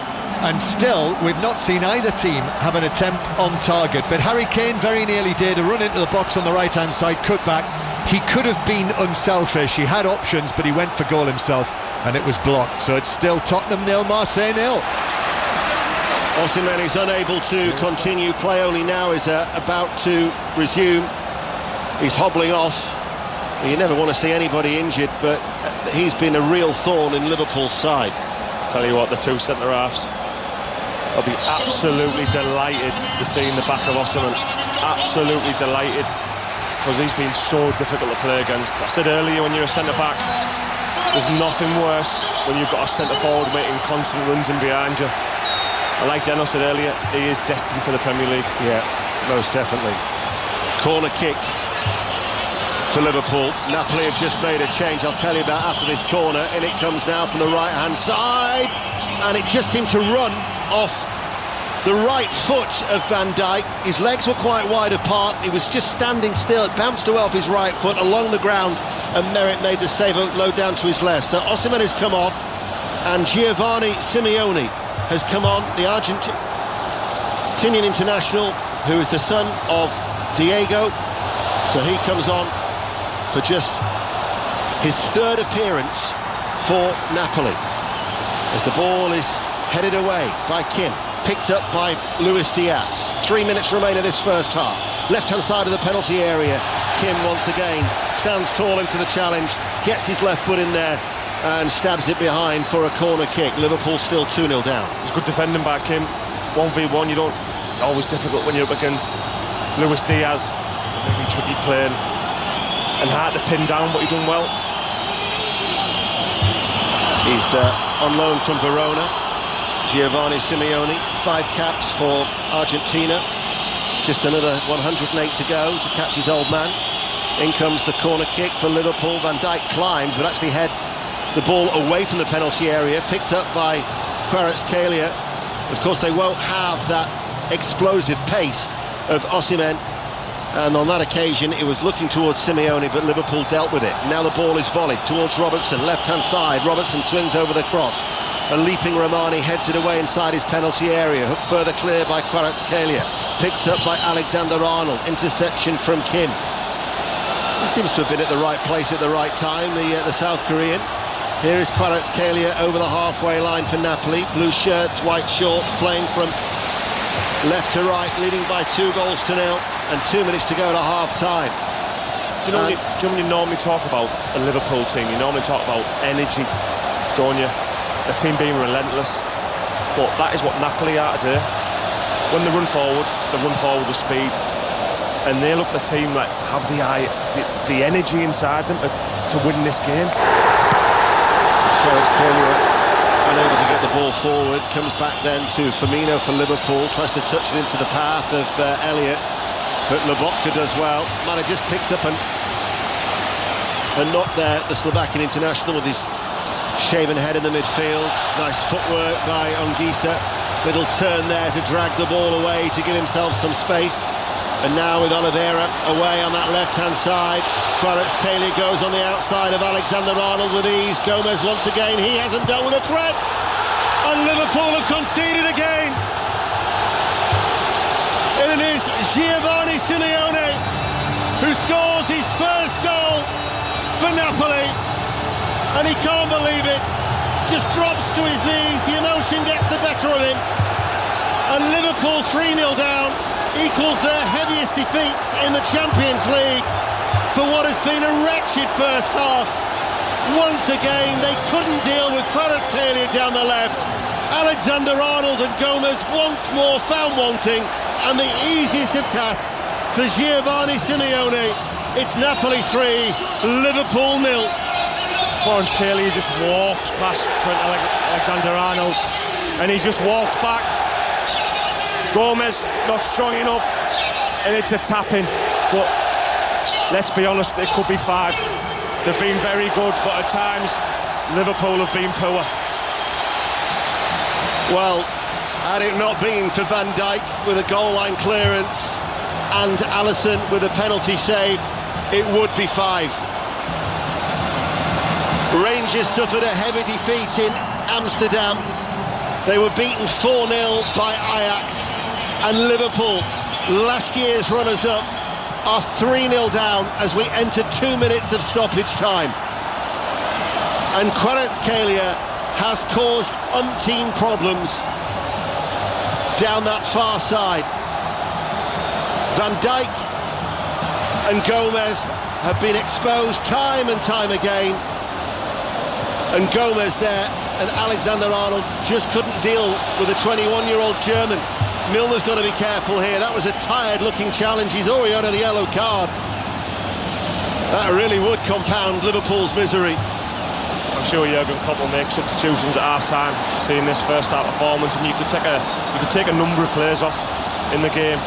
And still, we've not seen either team have an attempt on target. But Harry Kane very nearly did a run into the box on the right-hand side, cut back. He could have been unselfish. He had options, but he went for goal himself, and it was blocked. So it's still Tottenham 0, Marseille 0. Osimhen is unable to continue. Play only now is about to resume. He's hobbling off. You never want to see anybody injured, but he's been a real thorn in Liverpool's side. Tell you what, the two centre-halves, I'll be absolutely delighted to see in the back of Osimhen. Absolutely delighted, because he's been so difficult to play against. I said earlier, when you're a centre-back, there's nothing worse when you've got a centre-forward making constant runs in behind you. And like Denno said earlier, he is destined for the Premier League. Yeah, most definitely. Corner kick for Liverpool. Napoli have just made a change, I'll tell you about after this corner. In it comes now from the right-hand side, and it just seemed to run off the right foot of Van Dijk. His legs were quite wide apart. He was just standing still. It bounced away off his right foot along the ground, and Merritt made the save low down to his left. So Osimhen has come off, and Giovanni Simeone has come on, the Argentinian international, who is the son of Diego. So he comes on for just his 3rd appearance for Napoli, as the ball is headed away by Kim, picked up by Luis Diaz. 3 minutes remain of this first half. Left-hand side of the penalty area. Kim once again stands tall into the challenge, gets his left foot in there and stabs it behind for a corner kick. Liverpool still 2-0 down. It's good defending by Kim. 1v1, it's always difficult when you're up against Luis Diaz. Maybe tricky playing and hard to pin down, but he's done well. He's on loan from Verona. Giovanni Simeone, 5 caps for Argentina. Just another 108 to go to catch his old man. In comes the corner kick for Liverpool. Van Dijk climbs, but actually heads the ball away from the penalty area, picked up by Kvaratskhelia. Of course, they won't have that explosive pace of Osimhen, and on that occasion it was looking towards Simeone, but Liverpool dealt with it. Now the ball is volleyed towards Robertson, left-hand side. Robertson swings over the cross, and leaping Romani heads it away inside his penalty area. Hooked further clear by Kvaratskhelia, picked up by Alexander-Arnold. Interception from Kim. He seems to have been at the right place at the right time, the South Korean. Here is Kvaratskhelia over the halfway line for Napoli. Blue shirts, white shorts, playing from left to right, leading by 2-0, and 2 minutes to go to half-time. Do you know when you normally talk about a Liverpool team, you normally talk about energy, don't you? A team being relentless. But that is what Napoli are today. When they run forward with speed. And they look the team that have the energy inside them to win this game. Kvaratskhelia unable to get the ball forward, comes back then to Firmino for Liverpool, tries to touch it into the path of Elliott, but Lobotka does well. Might have just picked up and knocked there the Slovakian international with his shaven head in the midfield. Nice footwork by Ongisa. Little turn there to drag the ball away to give himself some space. And now with Oliveira away on that left-hand side, Kvaratskhelia goes on the outside of Alexander-Arnold with ease. Gomez once again, he hasn't dealt with a threat. And Liverpool have conceded again. And it is Giovanni Simeone who scores his first goal for Napoli. And he can't believe it. Just drops to his knees, the emotion gets the better of him. And Liverpool 3-0 down equals their heaviest defeats in the Champions League for what has been a wretched first half. Once again, they couldn't deal with Kvaratskhelia down the left. Alexander-Arnold and Gomez once more found wanting, and the easiest of tasks for Giovanni Simeone. It's Napoli 3, Liverpool 0. Kvaratskhelia just walks past Trent Alexander-Arnold, and he just walks back. Gomez not strong enough, and it's a tap-in. But let's be honest, it could be 5. They've been very good, but at times Liverpool have been poor. Well, had it not been for Van Dijk with a goal line clearance and Alisson with a penalty save, it would be 5. Rangers suffered a heavy defeat in Amsterdam. They were beaten 4-0 by Ajax, and Liverpool, last year's runners-up, are 3-0 down as we enter 2 minutes of stoppage time. And Kvaratskhelia has caused umpteen problems down that far side. Van Dijk and Gomez have been exposed time and time again, and Gomez there and Alexander-Arnold just couldn't deal with a 21-year-old German. Milner's got to be careful here. That was a tired-looking challenge. He's already on a yellow card. That really would compound Liverpool's misery. I'm sure Jurgen Klopp will make substitutions at half-time, seeing this first half performance, and you could take a number of players off in the game.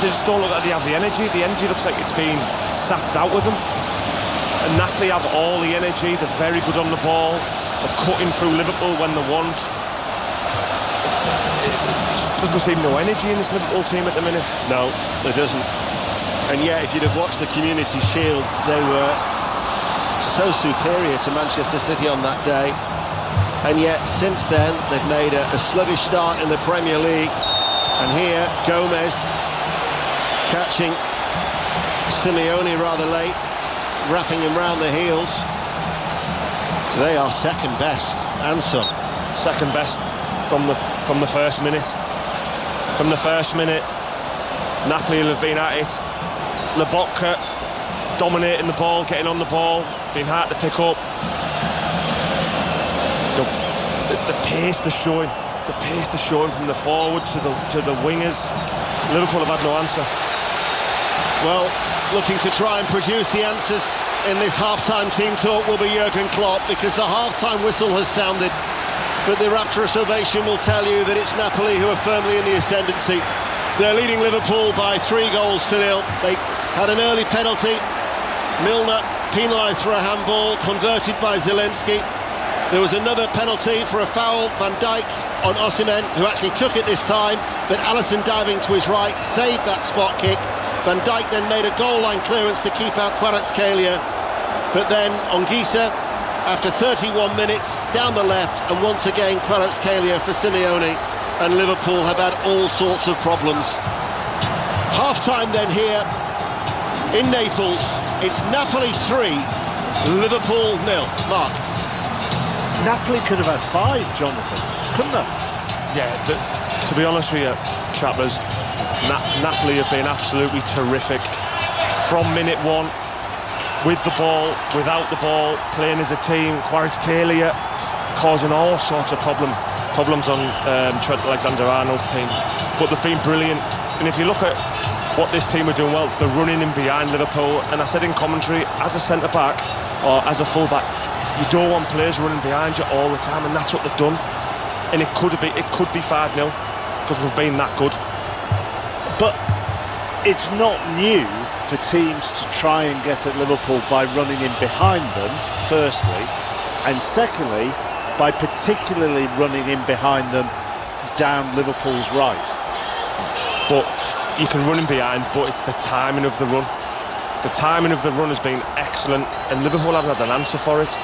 They just don't look like they have the energy. The energy looks like it's been sapped out with them. And Napoli have all the energy. They're very good on the ball. They're cutting through Liverpool when they want. Doesn't seem no energy in this Liverpool team at the minute. No, there doesn't. And yet, if you'd have watched the Community Shield, they were so superior to Manchester City on that day. And yet, since then, they've made a sluggish start in the Premier League. And here, Gomez catching Simeone rather late, wrapping him round the heels. They are second best, and some. Second best from the first minute. From the first minute, Napoli will have been at it. Lobotka dominating the ball, getting on the ball, being hard to pick up. The pace they're showing, from the forward to the wingers. Liverpool have had no answer. Well, looking to try and produce the answers in this half-time team talk will be Jurgen Klopp, because the half-time whistle has sounded. But the rapturous ovation will tell you that it's Napoli who are firmly in the ascendancy. They're leading Liverpool by 3 goals to 0. They had an early penalty. Milner penalised for a handball, converted by Zielinski. There was another penalty for a foul, Van Dijk on Osimhen, who actually took it this time, but Alisson diving to his right saved that spot kick. Van Dijk then made a goal line clearance to keep out Kvaratskhelia, but then Anguissa, after 31 minutes, down the left, and once again Kvaratskhelia for Simeone, and Liverpool have had all sorts of problems. Half-time then here in Naples. It's Napoli 3, Liverpool 0. Mark. Napoli could have had 5, Jonathan, couldn't they? Yeah, to be honest with you, chappers, Napoli have been absolutely terrific from minute 1. With the ball, without the ball, playing as a team. Kvaratskhelia causing all sorts of problems on Trent Alexander-Arnold's team. But they've been brilliant. And if you look at what this team are doing well, they're running in behind Liverpool. And I said in commentary, as a centre-back or as a full-back, you don't want players running behind you all the time, and that's what they've done. And it could be 5-0 because they've been that good. But it's not new for teams to try and get at Liverpool by running in behind them, firstly, and secondly, by particularly running in behind them down Liverpool's right. But you can run him behind, but it's the timing of the run. The timing of the run has been excellent, and Liverpool haven't had an answer for it.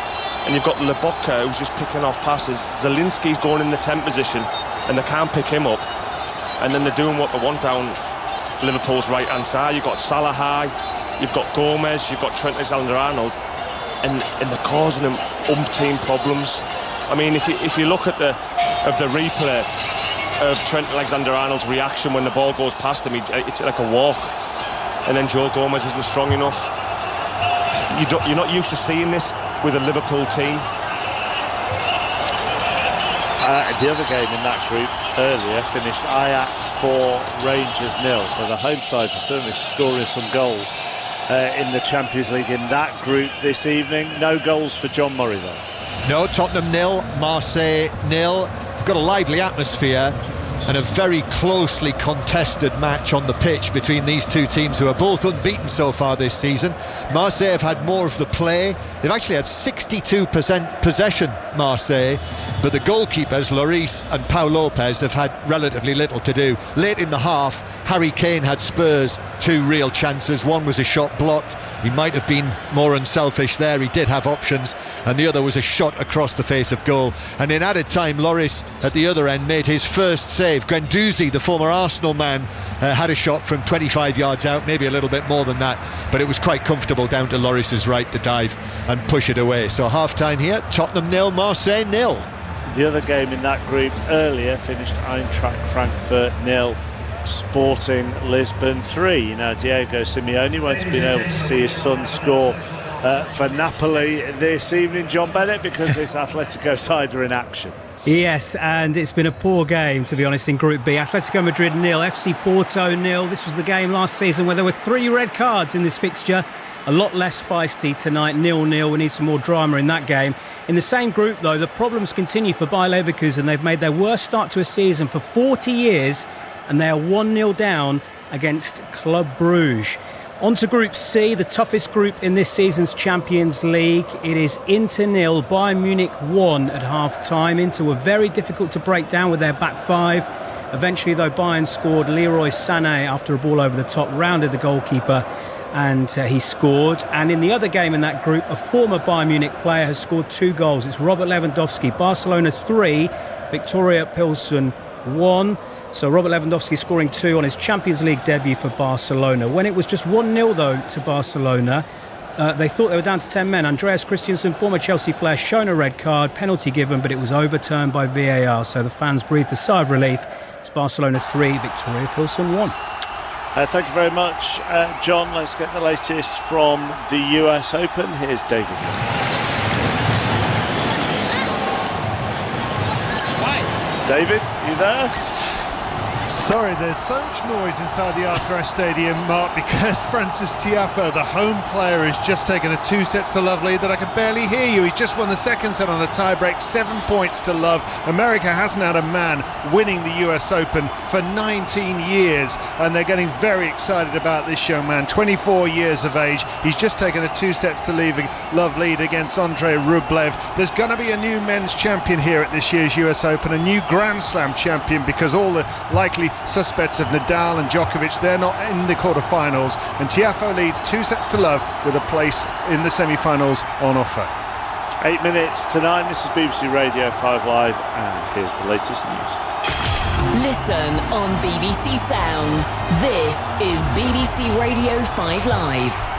And you've got Lobotka, who's just picking off passes. Zielinski's going in the 10 position, and they can't pick him up. And then they're doing what they want down Liverpool's right-hand side. You've got Salah high, you've got Gomez, you've got Trent Alexander-Arnold, and they're causing them umpteen problems. I mean, if you look at the replay of Trent Alexander-Arnold's reaction when the ball goes past him, it's like a walk. And then Joe Gomez isn't strong enough. You're not used to seeing this with a Liverpool team. The other game in that group earlier finished Ajax 4, Rangers 0. So the home sides are certainly scoring some goals in the Champions League in that group this evening. No goals for John Murray though. No, Tottenham 0, Marseille 0. Got a lively atmosphere and a very closely contested match on the pitch between these two teams who are both unbeaten so far this season. Marseille have had more of the play. They've actually had 62% possession, Marseille, but the goalkeepers, Lloris and Pau Lopez, have had relatively little to do. Late in the half, Harry Kane had Spurs 2 real chances. One was a shot blocked. He might have been more unselfish there. He did have options, and the other was a shot across the face of goal. And in added time, Lloris at the other end made his first save. Guendouzi, the former Arsenal man, had a shot from 25 yards out, maybe a little bit more than that, but it was quite comfortable down to Lloris's right to dive and push it away. So half-time here, Tottenham 0, Marseille 0. The other game in that group earlier finished Eintracht Frankfurt 0, Sporting Lisbon 3. Now Diego Simeone won't have been able to see his son score for Napoli this evening, John Bennett, because it's Atletico side are in action. Yes, and it's been a poor game, to be honest, in Group B. Atletico Madrid 0, FC Porto 0. This was the game last season where there were 3 red cards in this fixture. A lot less feisty tonight, 0-0. We need some more drama in that game. In the same group, though, the problems continue for Bayer Leverkusen. They've made their worst start to a season for 40 years, and they are 1-0 down against Club Brugge. On to Group C, the toughest group in this season's Champions League. It is Inter 0, Bayern Munich 1 at half-time. Inter were very difficult to break down with their back 5. Eventually, though, Bayern scored. Leroy Sané, after a ball over the top, rounded the goalkeeper, and he scored. And in the other game in that group, a former Bayern Munich player has scored 2 goals. It's Robert Lewandowski. Barcelona 3, Victoria Pilsen 1. So Robert Lewandowski scoring 2 on his Champions League debut for Barcelona. When it was just 1-0 though to Barcelona, they thought they were down to 10 men. Andreas Christensen, former Chelsea player, shown a red card, penalty given, but it was overturned by VAR. So the fans breathed a sigh of relief. It's Barcelona 3, Victoria Pilsen 1. Thank you very much, John. Let's get the latest from the US Open. Here's David. Hi. David, you there? Sorry, there's so much noise inside the Arcarash Stadium, Mark, because Francis Tiafoe, the home player, has just taken a 2-0 lead that I can barely hear you. He's just won the second set on a tie-break, 7 points to love. America hasn't had a man winning the US Open for 19 years, and they're getting very excited about this young man, 24 years of age. He's just taken a 2-0 lead against Andrei Rublev. There's going to be a new men's champion here at this year's US Open, a new Grand Slam champion, because all the likely suspects of Nadal and Djokovic, they're not in the quarterfinals, and Tiafoe leads 2-0 with a place in the semi-finals on offer. 8 minutes to 9. This is BBC Radio 5 Live, and here's the latest news. Listen on BBC Sounds. This is BBC Radio 5 Live.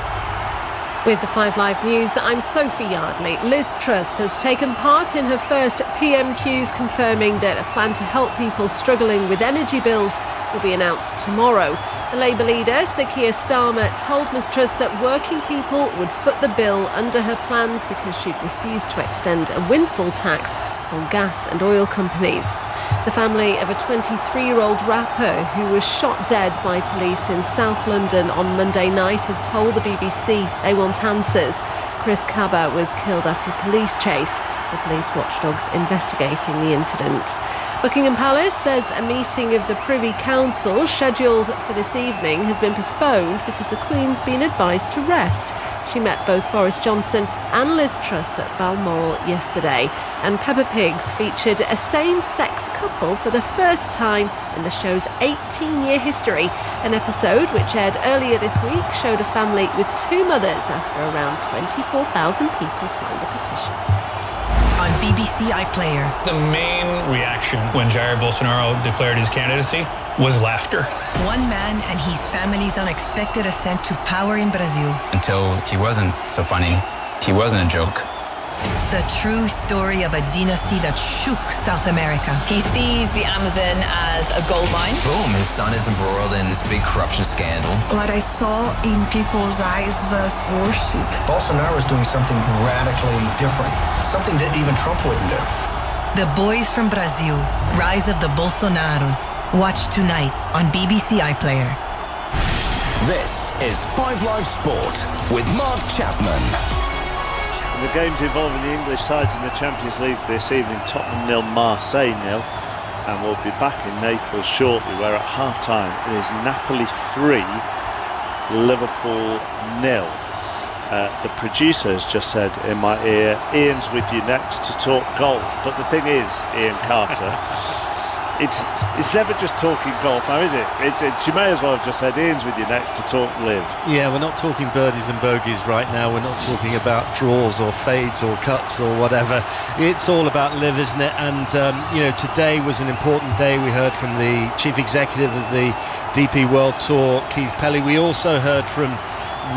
With the 5 Live News, I'm Sophie Yardley. Liz Truss has taken part in her first PMQs, confirming that a plan to help people struggling with energy bills will be announced tomorrow. The Labour leader, Sir Keir Starmer, told Ms Truss that working people would foot the bill under her plans because she'd refused to extend a windfall tax on gas and oil companies. The family of a 23-year-old rapper who was shot dead by police in South London on Monday night have told the BBC they want answers. Chris Cabba was killed after a police chase. the police watchdogs investigating the incident. Buckingham Palace says a meeting of the Privy Council scheduled for this evening has been postponed because the Queen's been advised to rest. She met both Boris Johnson and Liz Truss at Balmoral yesterday. And Peppa Pigs featured a same-sex couple for the first time in the show's 18-year history. An episode which aired earlier this week showed a family with two mothers after around 24,000 people signed a petition. On BBC iPlayer. The main reaction when Jair Bolsonaro declared his candidacy was laughter. One man and his family's unexpected ascent to power in Brazil. Until he wasn't so funny. He wasn't a joke. The true story of a dynasty that shook South America. He sees the Amazon as a gold mine. Boom, his son is embroiled in this big corruption scandal. What I saw in people's eyes was worship. Bolsonaro is doing something radically different, something that even Trump wouldn't do. The Boys from Brazil, Rise of the Bolsonaros. Watch tonight on BBC iPlayer. This is 5 Live Sport with Mark Chapman. The games involving the English sides in the Champions League this evening: Tottenham 0, Marseille 0, and we'll be back in Naples shortly, where at half-time it is Napoli 3, Liverpool 0. The producer has just said in my ear, Ian's with you next to talk golf, but the thing is, Ian Carter, it's never just talking golf now, is it? You may as well have just said Ian's with you next to talk live. Yeah, we're not talking birdies and bogeys right now. We're not talking about draws or fades or cuts or whatever. It's all about live, isn't it? And today was an important day. We heard from the chief executive of the DP World Tour, Keith Pelly. We also heard from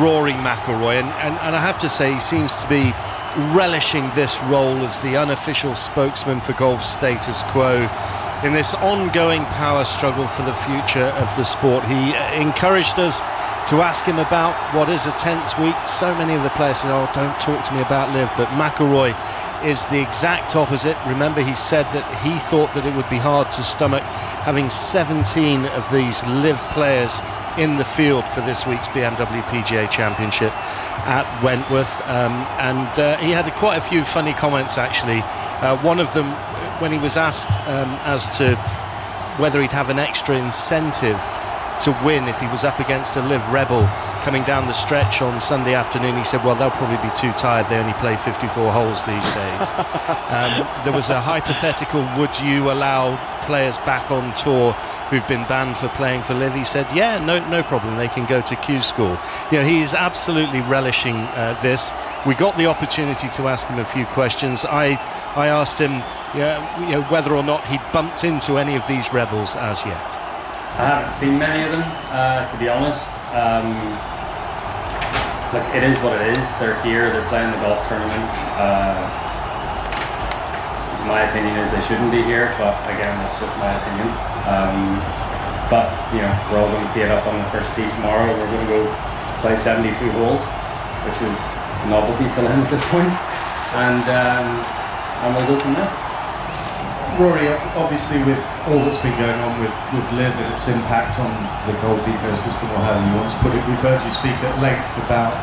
Rory McIlroy, and I have to say he seems to be relishing this role as the unofficial spokesman for golf status quo in this ongoing power struggle for the future of the sport. He encouraged us to ask him about what is a tense week. So many of the players said, oh, don't talk to me about live, but McIlroy is the exact opposite. Remember, he said that he thought that it would be hard to stomach having 17 of these live players in the field for this week's BMW PGA Championship at Wentworth, and he had quite a few funny comments actually. One of them, when he was asked as to whether he'd have an extra incentive to win if he was up against a live rebel coming down the stretch on Sunday afternoon, he said, well, they'll probably be too tired, they only play 54 holes these days. There was a hypothetical, would you allow players back on tour who've been banned for playing for live? He said, yeah, no problem, they can go to Q school. He's absolutely relishing this. We got the opportunity to ask him a few questions. I asked him whether or not he'd bumped into any of these rebels as yet. I haven't seen many of them, to be honest. Look, it is what it is. They're here, they're playing the golf tournament. My opinion is they shouldn't be here, but again, that's just my opinion. But we're all going to tee it up on the first tee tomorrow. We're going to go play 72 holes, which is a novelty for them at this point. And we'll go from there. Rory, obviously with all that's been going on with live and its impact on the golf ecosystem, or however you want to put it, we've heard you speak at length about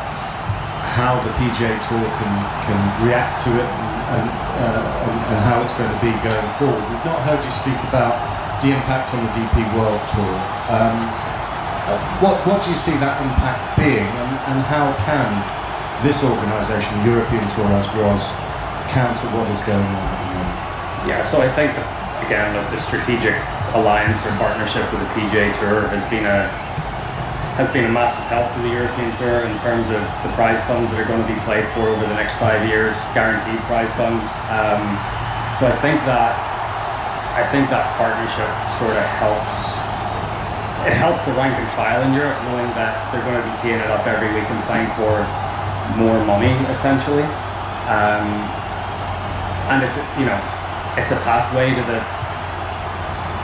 how the PGA Tour can react to it and how it's going to be going forward. We've not heard you speak about the impact on the DP World Tour. What do you see that impact being, and how can this organisation, European Tour as was, counter what is going on at the moment? Yeah, so I think that, again, the strategic alliance or partnership with the PGA Tour has been a massive help to the European Tour in terms of the prize funds that are going to be played for over the next 5 years, guaranteed prize funds. So I think that partnership sort of helps. It helps the rank and file in Europe, knowing that they're going to be teeing it up every week and playing for more money, essentially. And it's a pathway to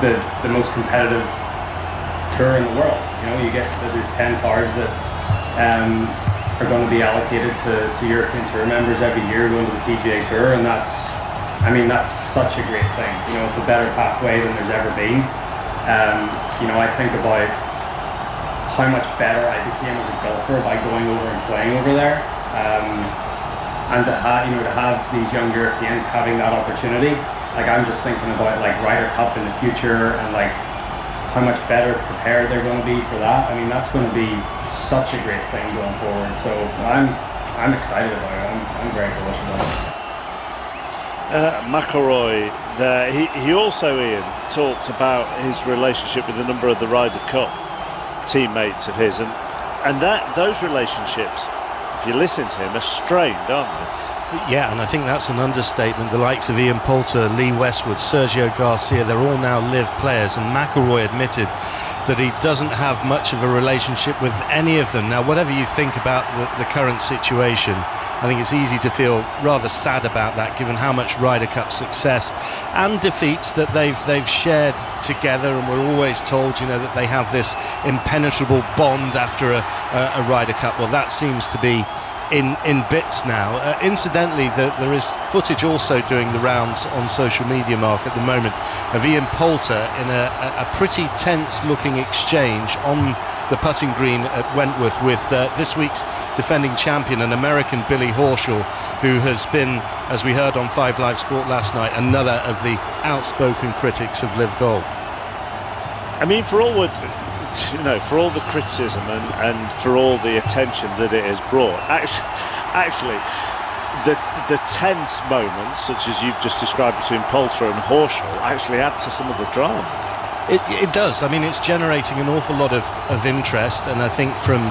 the most competitive tour in the world. There's 10 cards that are going to be allocated to European Tour members every year going to the PGA Tour, and that's such a great thing. It's a better pathway than there's ever been. I think about how much better I became as a golfer by going over and playing over there. and to have these young Europeans having that opportunity. Like, I'm just thinking about like Ryder Cup in the future, and like how much better prepared they're going to be for that. I mean, that's going to be such a great thing going forward. So I'm excited about it. I'm very bullish about it. McElroy there, he also, Ian, talked about his relationship with a number of the Ryder Cup teammates of his, and those relationships, if you listen to him, are strained, aren't they? Yeah, and I think that's an understatement. The likes of Ian Poulter, Lee Westwood, Sergio Garcia, they're all now live players, and McElroy admitted that he doesn't have much of a relationship with any of them. Now, whatever you think about the current situation, I think it's easy to feel rather sad about that, given how much Ryder Cup success and defeats that they've shared together, and we're always told, that they have this impenetrable bond after a Ryder Cup. Well, that seems to be in bits now. Incidentally, there is footage also doing the rounds on social media, Mark, at the moment, of Ian Poulter in a pretty tense looking exchange on the putting green at Wentworth with this week's defending champion, an American, Billy Horschel, who has been, as we heard on 5 Live Sport last night, another of the outspoken critics of Live Golf. I mean, for all the criticism and for all the attention that it has brought, actually the tense moments, such as you've just described between Poulter and Horschel, actually add to some of the drama. It does. I mean, it's generating an awful lot of interest, and I think from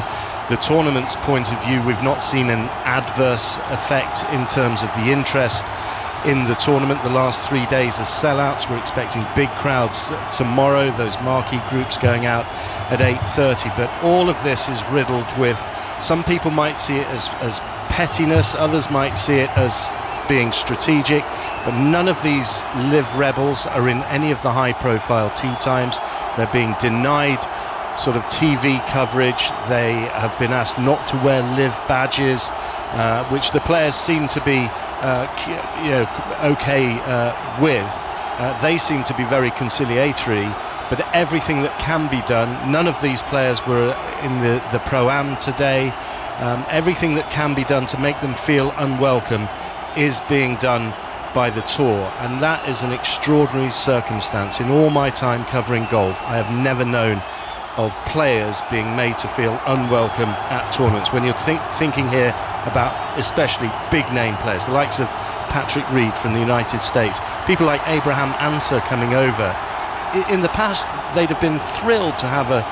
the tournament's point of view, we've not seen an adverse effect in terms of the interest in the tournament. The last 3 days are sellouts. We're expecting big crowds tomorrow, those marquee groups going out at 8:30. But all of this is riddled with, some people might see it as pettiness, others might see it as being strategic, but none of these live rebels are in any of the high profile tee times. They're being denied sort of TV coverage. They have been asked not to wear live badges, which the players seem to be okay with. They seem to be very conciliatory, but everything that can be done, none of these players were in the Pro-Am today. Everything that can be done to make them feel unwelcome is being done by the tour, and that is an extraordinary circumstance. In all my time covering golf, I have never known of players being made to feel unwelcome at tournaments. When you're thinking here about especially big name players, the likes of Patrick Reed from the United States, people like Abraham Ansah coming over. In the past, they'd have been thrilled to have a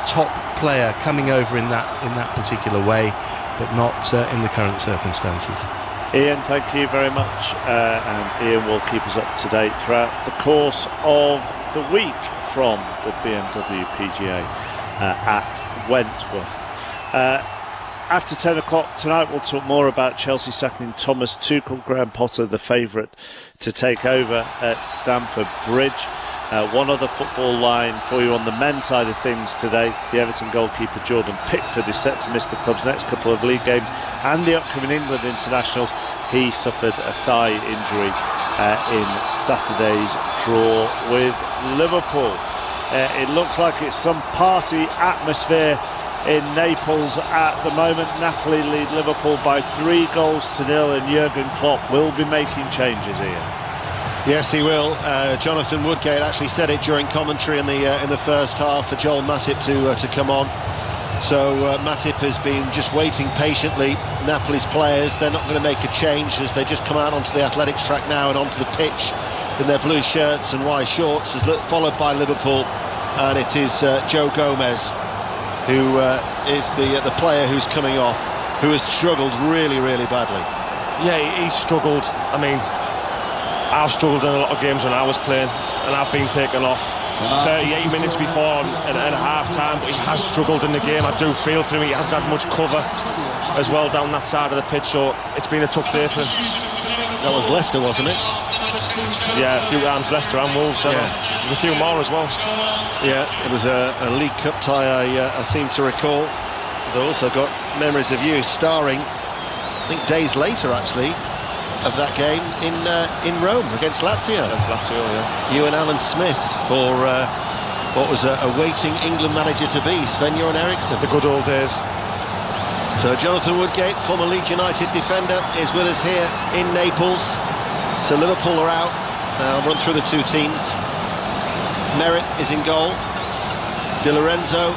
top player coming over in that particular way, but not in the current circumstances. Ian, thank you very much, and Ian will keep us up to date throughout the course of the week from the BMW PGA at Wentworth. After 10 o'clock tonight, we'll talk more about Chelsea sacking Thomas Tuchel, Graham Potter the favourite to take over at Stamford Bridge. One other football line for you on the men's side of things today. The Everton goalkeeper Jordan Pickford is set to miss the club's next couple of league games and the upcoming England internationals. He suffered a thigh injury in Saturday's draw with Liverpool. It looks like it's some party atmosphere in Naples at the moment. Napoli lead Liverpool by 3-0, and Jurgen Klopp will be making changes here. Yes, he will. Jonathan Woodgate actually said it during commentary in the first half for Joel Matip to come on. So Matip has been just waiting patiently. Napoli's players, they're not going to make a change as they just come out onto the athletics track now and onto the pitch in their blue shirts and white shorts, followed by Liverpool, and it is Joe Gomez who is the player who's coming off, who has struggled really, really badly. Yeah, he's struggled. I mean, I've struggled in a lot of games when I was playing, and I've been taken off 38 minutes before and a half time, but he has struggled in the game. I do feel for him. He hasn't had much cover as well down that side of the pitch, so it's been a tough day for him. That was Leicester, wasn't it? Yeah, a few times Leicester and Wolves. Yeah. There's a few more as well. Yeah, it was a League Cup tie I seem to recall. They also got memories of you starring, I think days later actually, of that game in Rome against Lazio. Against Lazio, yeah. You and Alan Smith for what was a waiting England manager to be, Sven-Göran Eriksson. The good old days. So Jonathan Woodgate, former Leeds United defender, is with us here in Naples. So Liverpool are out. I'll run through the two teams. Merritt is in goal. Di Lorenzo,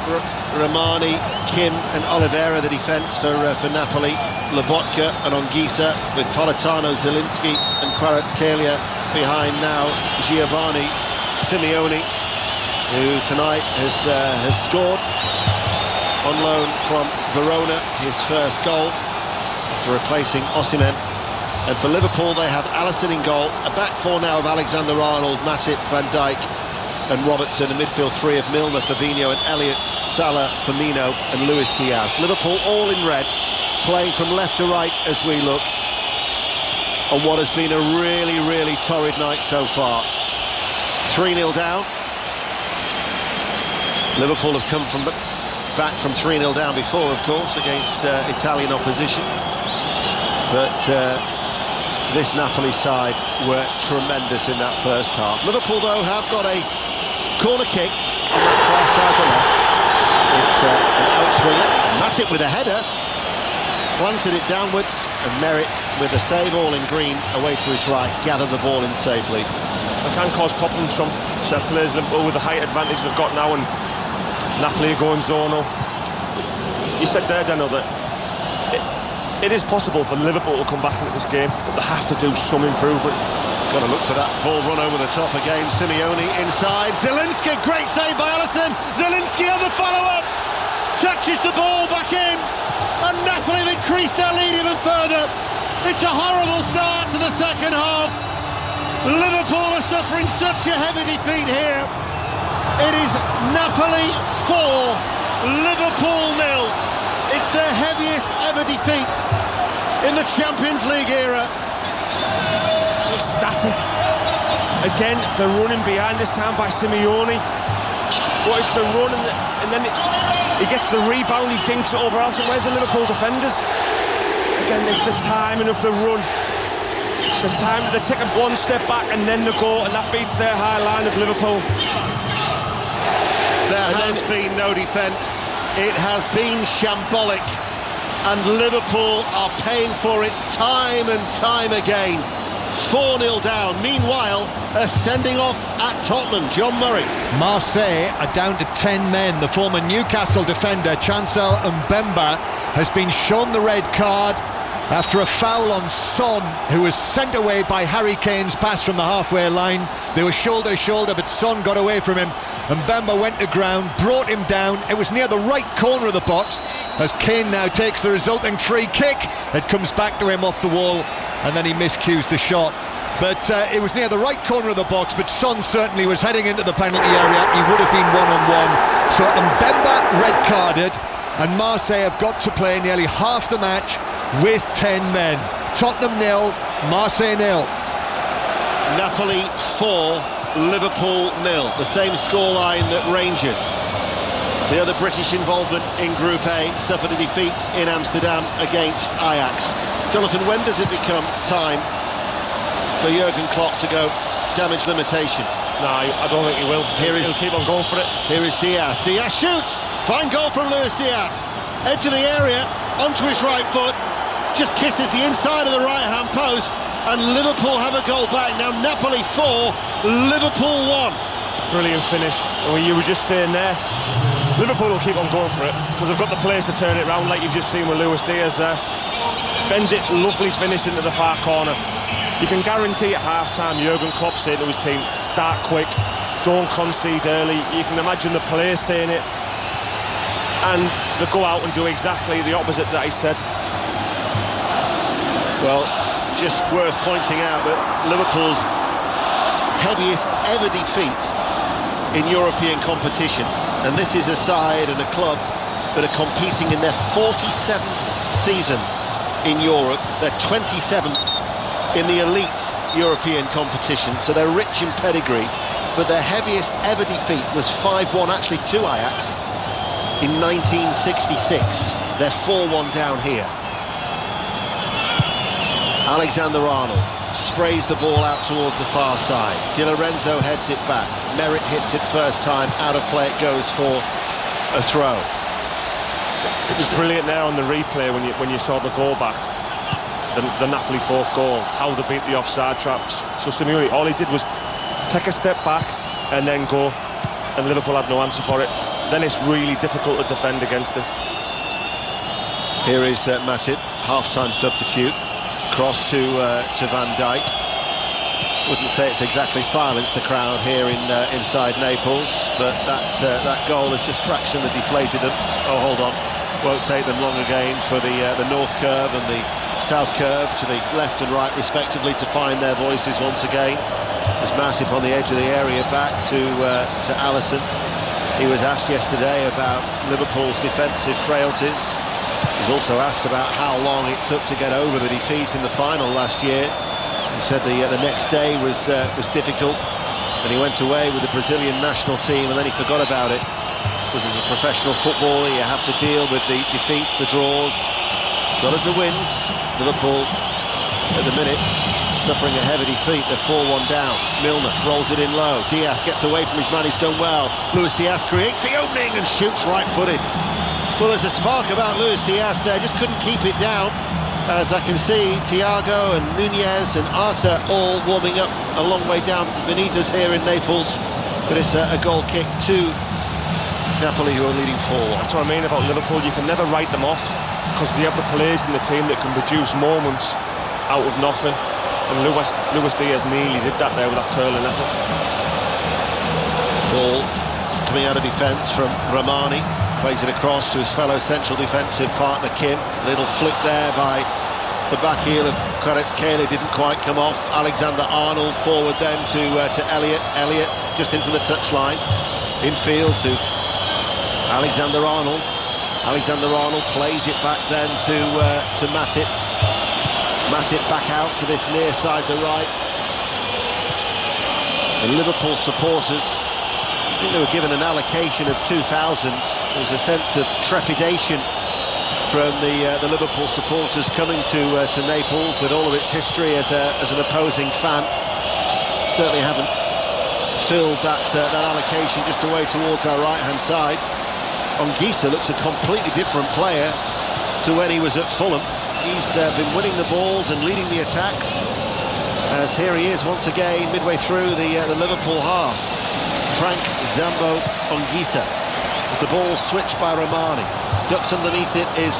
Romani, Kim and Oliveira the defence for Napoli. Lobotka and Ongisa with Politano, Zielinski and Kvaratskhelia behind now. Giovanni Simeone, who tonight has scored on loan from Verona, his first goal after replacing Osimhen. And for Liverpool they have Alisson in goal, a back four now of Alexander-Arnold, Matip, Van Dijk and Robertson, a midfield three of Milner, Fabinho and Elliott, Salah, Firmino and Luis Diaz. Liverpool all in red, playing from left to right as we look on what has been a really, really torrid night so far. 3-0 down. Liverpool have come back from 3-0 down before, of course, against Italian opposition. But this Napoli side were tremendous in that first half. Liverpool, though, have got a corner kick on that far side of the left. It's an outswinger. Matip with a header. Planted it downwards, and Merritt with a save, all in green, away to his right, gathered the ball in safely. They can cause problems from set players, Liverpool, with the height advantage they've got now, and Napoli are going zonal. You said there, Daniel, that it is possible for Liverpool to come back into this game, but they have to do some improvement. Got to look for that ball run over the top again. Simeone inside. Zielinski, great save by Alisson. Zielinski on the follow-up. Touches the ball back in. And Napoli have increased their lead even further. It's a horrible start to the second half. Liverpool are suffering such a heavy defeat here. It is Napoli 4, Liverpool 0. It's their heaviest ever defeat in the Champions League era. Static. Again, they're running behind this time by Simeone. But it's the run and then he gets the rebound, he dinks it over Alisson. Where's the Liverpool defenders? Again, it's the timing of the run. The time they take one step back and then they go, and that beats their high line of Liverpool. There has been no defence. It has been shambolic. And Liverpool are paying for it time and time again. 4-0 down. Meanwhile, sending off at Tottenham, John Murray. Marseille are down to 10 men. The former Newcastle defender, Chancel Mbemba, has been shown the red card after a foul on Son, who was sent away by Harry Kane's pass from the halfway line. They were shoulder to shoulder, but Son got away from him. Mbemba went to ground, brought him down. It was near the right corner of the box as Kane now takes the resulting free kick. It comes back to him off the wall, and then he miscues the shot. But it was near the right corner of the box, but Son certainly was heading into the penalty area. He would have been one-on-one. So Mbemba red-carded, and Marseille have got to play nearly half the match with 10 men. Tottenham 0, Marseille 0. Napoli 4, Liverpool 0. The same scoreline that Rangers, the other British involvement in Group A, suffered a defeat in Amsterdam against Ajax. Jonathan, when does it become time for Jurgen Klopp to go damage limitation? No, I don't think he will. He'll keep on going for it. Here is Diaz. Diaz shoots. Fine goal from Luis Diaz. Edge of the area, onto his right foot. Just kisses the inside of the right-hand post. And Liverpool have a goal back. Now Napoli 4, Liverpool 1. Brilliant finish. Well, you were just saying there, Liverpool will keep on going for it because they've got the players to turn it round, like you've just seen with Luis Diaz there. Bends it, lovely finish into the far corner. You can guarantee at half-time Jurgen Klopp saying to his team, start quick, don't concede early. You can imagine the players saying it, and they go out and do exactly the opposite that he said. Well, just worth pointing out that Liverpool's heaviest ever defeat in European competition, and this is a side and a club that are competing in their 47th season in Europe. They're 27th in the elite European competition, so they're rich in pedigree, but their heaviest ever defeat was 5-1 actually to Ajax in 1966. They're 4-1 down here. Alexander-Arnold sprays the ball out towards the far side. Di Lorenzo heads it back. Merritt hits it first time, out of play it goes for a throw. It was brilliant there on the replay when you saw the goal back, the Napoli fourth goal, how they beat the offside traps. So Simeone, all he did was take a step back and then go, and Liverpool had no answer for it. Then it's really difficult to defend against it. Here is Matip, half-time substitute, cross to Van Dijk. Wouldn't say it's exactly silenced the crowd here inside Naples, but that goal has just fractionally deflated them. Oh, hold on, won't take them long again for the north curve and the south curve to the left and right respectively to find their voices once again. There's Matip on the edge of the area, back to Alisson. He was asked yesterday about Liverpool's defensive frailties. He was also asked about how long it took to get over the defeat in the final last year. He said the next day was difficult, and he went away with the Brazilian national team and then he forgot about it. So as a professional footballer, you have to deal with the defeats, the draws, as well as the wins. Liverpool, at the minute, suffering a heavy defeat. They're 4-1 down. Milner rolls it in low. Diaz gets away from his man, he's done well. Luis Diaz creates the opening and shoots right-footed. Well, there's a spark about Luis Diaz there, just couldn't keep it down. As I can see, Thiago and Nunez and Arta all warming up a long way down beneath us here in Naples. But it's a goal kick to Napoli, who are leading 4-1. That's what I mean about Liverpool. You can never write them off, because they have the players in the team that can produce moments out of nothing. And Luis Diaz nearly did that there with that curling effort. Ball coming out of defence from Ramani. Plays it across to his fellow central defensive partner Kim. Little flick there by the back heel of Kvaratskhelia, didn't quite come off. Alexander-Arnold forward then to Elliott. Elliott just in from the touchline. Infield to Alexander-Arnold. Alexander-Arnold plays it back then to Matip. Matip back out to this near side, the right. The Liverpool supporters, I think they were given an allocation of 2,000. There was a sense of trepidation from the Liverpool supporters coming to Naples with all of its history as an opposing fan. Certainly haven't filled that allocation just away towards our right-hand side. Anguissa looks a completely different player to when he was at Fulham. He's been winning the balls and leading the attacks, as here he is once again midway through the Liverpool half. Frank Zambo Anguissa. As the ball switched by Romani. Ducks underneath it is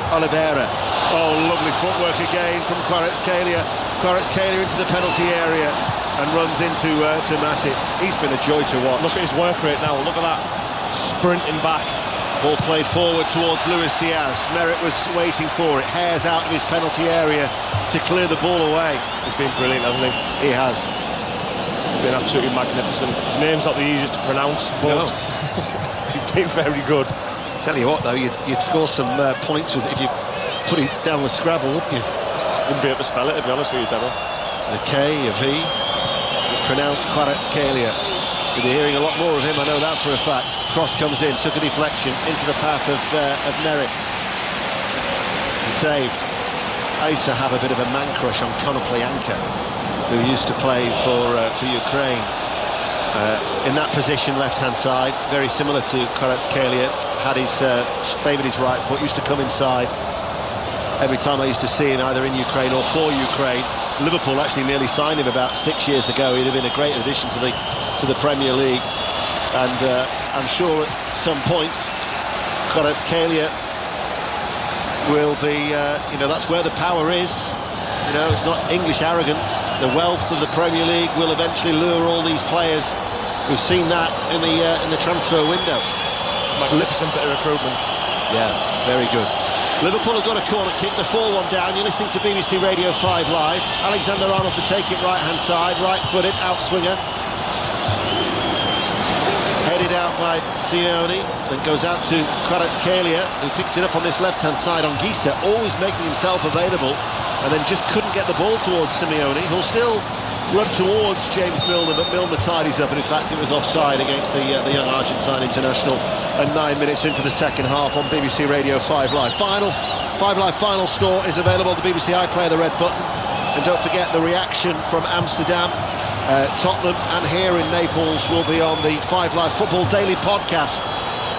Oliveira. Oh, lovely footwork again from Kvaratskhelia. Kvaratskhelia into the penalty area and runs into Matip. He's been a joy to watch. Look at his work rate now, look at that. Sprinting back. Ball played forward towards Luis Diaz. Merritt was waiting for it. Hares out of his penalty area to clear the ball away. He's been brilliant, hasn't he? He has. He's been absolutely magnificent. His name's not the easiest to pronounce, but he's been very good. Tell you what, though, you'd score some points with it if you put it down with Scrabble, wouldn't you? Wouldn't be able to spell it, to be honest with you, Devil. The K, a V. It's pronounced Kvaratskhelia. You'll be hearing a lot more of him, I know that for a fact. Cross comes in, took a deflection into the path of Merritt. He saved. I used to have a bit of a man crush on Konoplyanka, who used to play for Ukraine. In that position, left-hand side, very similar to Kvaratskhelia. Had favoured his right foot, used to come inside. Every time I used to see him either in Ukraine or for Ukraine. Liverpool actually nearly signed him about 6 years ago. He'd have been a great addition to the Premier League. And I'm sure at some point Kvaratskhelia will be, that's where the power is. It's not English arrogance. The wealth of the Premier League will eventually lure all these players. We've seen that in the transfer window. Magnificent bit of recruitment. Yeah, very good. Liverpool have got a corner kick, they're 4-1 down. You're listening to BBC Radio 5 Live. Alexander-Arnold to take it right-hand side, right-footed, outswinger. Headed out by Simeone, then goes out to Kvaratskhelia, who picks it up on this left-hand side. Anguissa always making himself available, and then just couldn't get the ball towards Simeone, who'll still run towards James Milner, but Milner tidies up, and in fact it was offside against the young Argentine international. And 9 minutes into the second half on BBC Radio 5 Live. 5 Live final score is available on the BBC iPlayer, the red button. And don't forget the reaction from Amsterdam, Tottenham and here in Naples will be on the 5 Live Football Daily podcast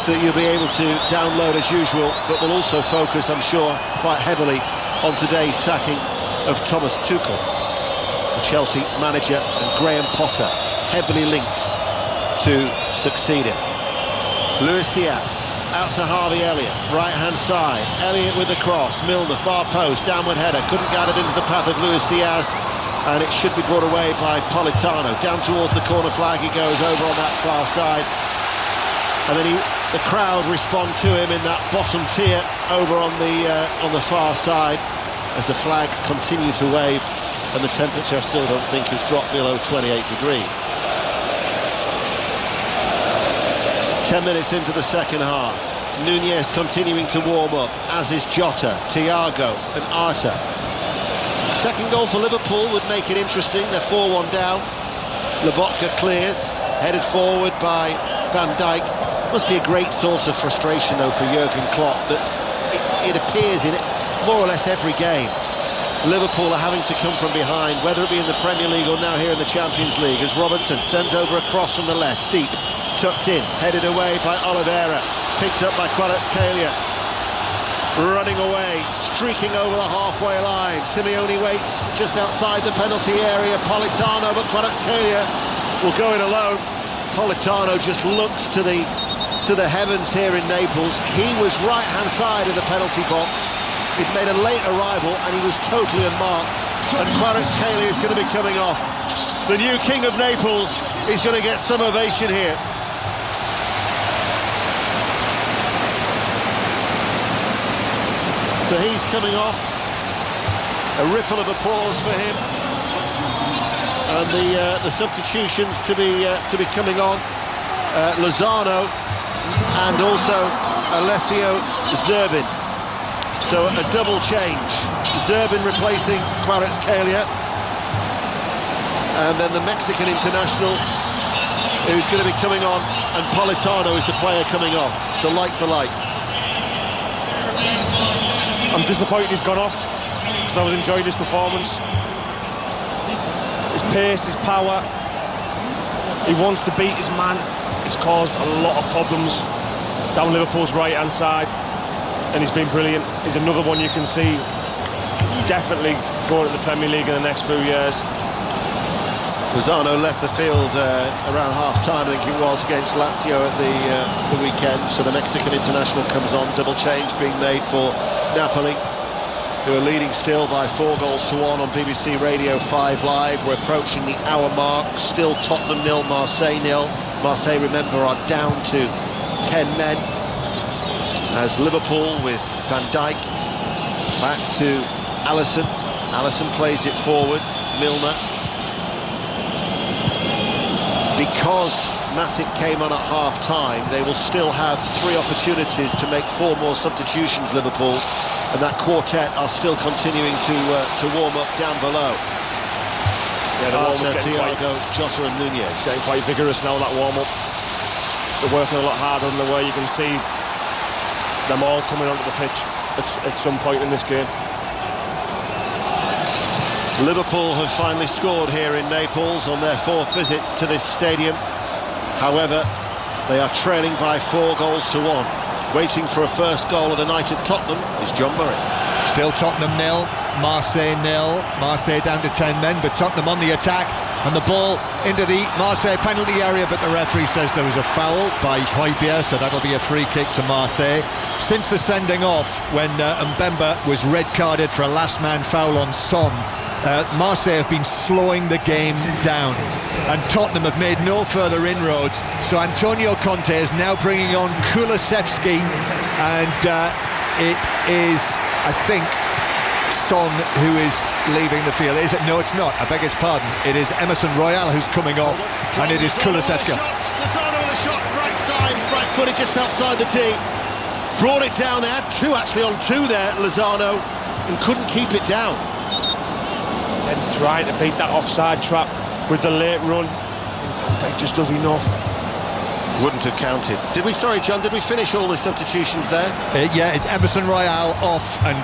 that you'll be able to download as usual, but will also focus, I'm sure, quite heavily on today's sacking of Thomas Tuchel, the Chelsea manager, and Graham Potter, heavily linked to succeeding. Luis Diaz out to Harvey Elliott, right-hand side. Elliott with the cross. Milner, far post, downward header. Couldn't get it into the path of Luis Diaz, and it should be brought away by Politano. Down towards the corner flag he goes, over on that far side. And then the crowd respond to him in that bottom tier over on the far side as the flags continue to wave, and the temperature I still don't think has dropped below 28 degrees. 10 minutes into the second half. Nunez continuing to warm up, as is Jota, Thiago and Arta. Second goal for Liverpool would make it interesting. They're 4-1 down. Lobotka clears, headed forward by Van Dijk. Must be a great source of frustration, though, for Jurgen Klopp, that it appears in more or less every game Liverpool are having to come from behind, whether it be in the Premier League or now here in the Champions League, as Robertson sends over a cross from the left, deep, tucked in, headed away by Oliveira, picked up by Kvaratskhelia, running away, streaking over the halfway line. Simeone waits just outside the penalty area. Politano, but Kvaratskhelia will go in alone. Politano just looks to the heavens here in Naples. He was right-hand side of the penalty box. He'd made a late arrival and he was totally unmarked. And Kvaratskhelia is going to be coming off. The new king of Naples is going to get some ovation here. So he's coming off. A ripple of applause for him. And the substitutions to be coming on. Lozano and also Alessio Zerbin. So a double change. Zerbin replacing Kvaratskhelia. And then the Mexican international who's going to be coming on, and Politano is the player coming off. So like for like. I'm disappointed he's gone off, because I was enjoying his performance. His pace, his power. He wants to beat his man. It's caused a lot of problems down Liverpool's right-hand side, and he's been brilliant. He's another one you can see definitely going to the Premier League in the next few years. Lozano left the field around half-time, I think it was, against Lazio at the weekend. So the Mexican international comes on. Double change being made for Napoli, who are leading still by 4-1 on BBC Radio 5 Live. We're approaching the hour mark. Still Tottenham 0, Marseille 0. Marseille, remember, are down to 10 men. As Liverpool with Van Dijk back to Alisson. Alisson plays it forward. Milner. Because Matic came on at half-time, they will still have 3 opportunities to make 4 more substitutions, Liverpool, and that quartet are still continuing to warm up down below. Yeah, the warm-up Thiago, Jota and Nunez. Getting quite vigorous now, that warm-up. They're working a lot harder than they were. You can see them all coming onto the pitch at some point in this game. Liverpool have finally scored here in Naples on their 4th visit to this stadium. However, they are trailing by 4-1. Waiting for a first goal of the night at Tottenham is John Murray. Still Tottenham 0, Marseille 0. Marseille down to 10 men, but Tottenham on the attack. And the ball into the Marseille penalty area, but the referee says there was a foul by Højbjerg, so that'll be a free kick to Marseille. Since the sending off, when Mbemba was red-carded for a last-man foul on Son, Marseille have been slowing the game down, and Tottenham have made no further inroads. So Antonio Conte is now bringing on Kulusevski, and it is, I think, Son who is leaving the field. Is it? No, it's not. I beg his pardon. It is Emerson Royal who's coming off, and it is Kulusevski. Lozano with a shot, right side, right footed just outside the tee. Brought it down there, 2 actually on 2 there, Lozano, and couldn't keep it down. And trying to beat that offside trap with the late run. I think Van Dijk just does enough. Wouldn't have counted. Sorry, John, did we finish all the substitutions there? Yeah, Emerson Royal off, and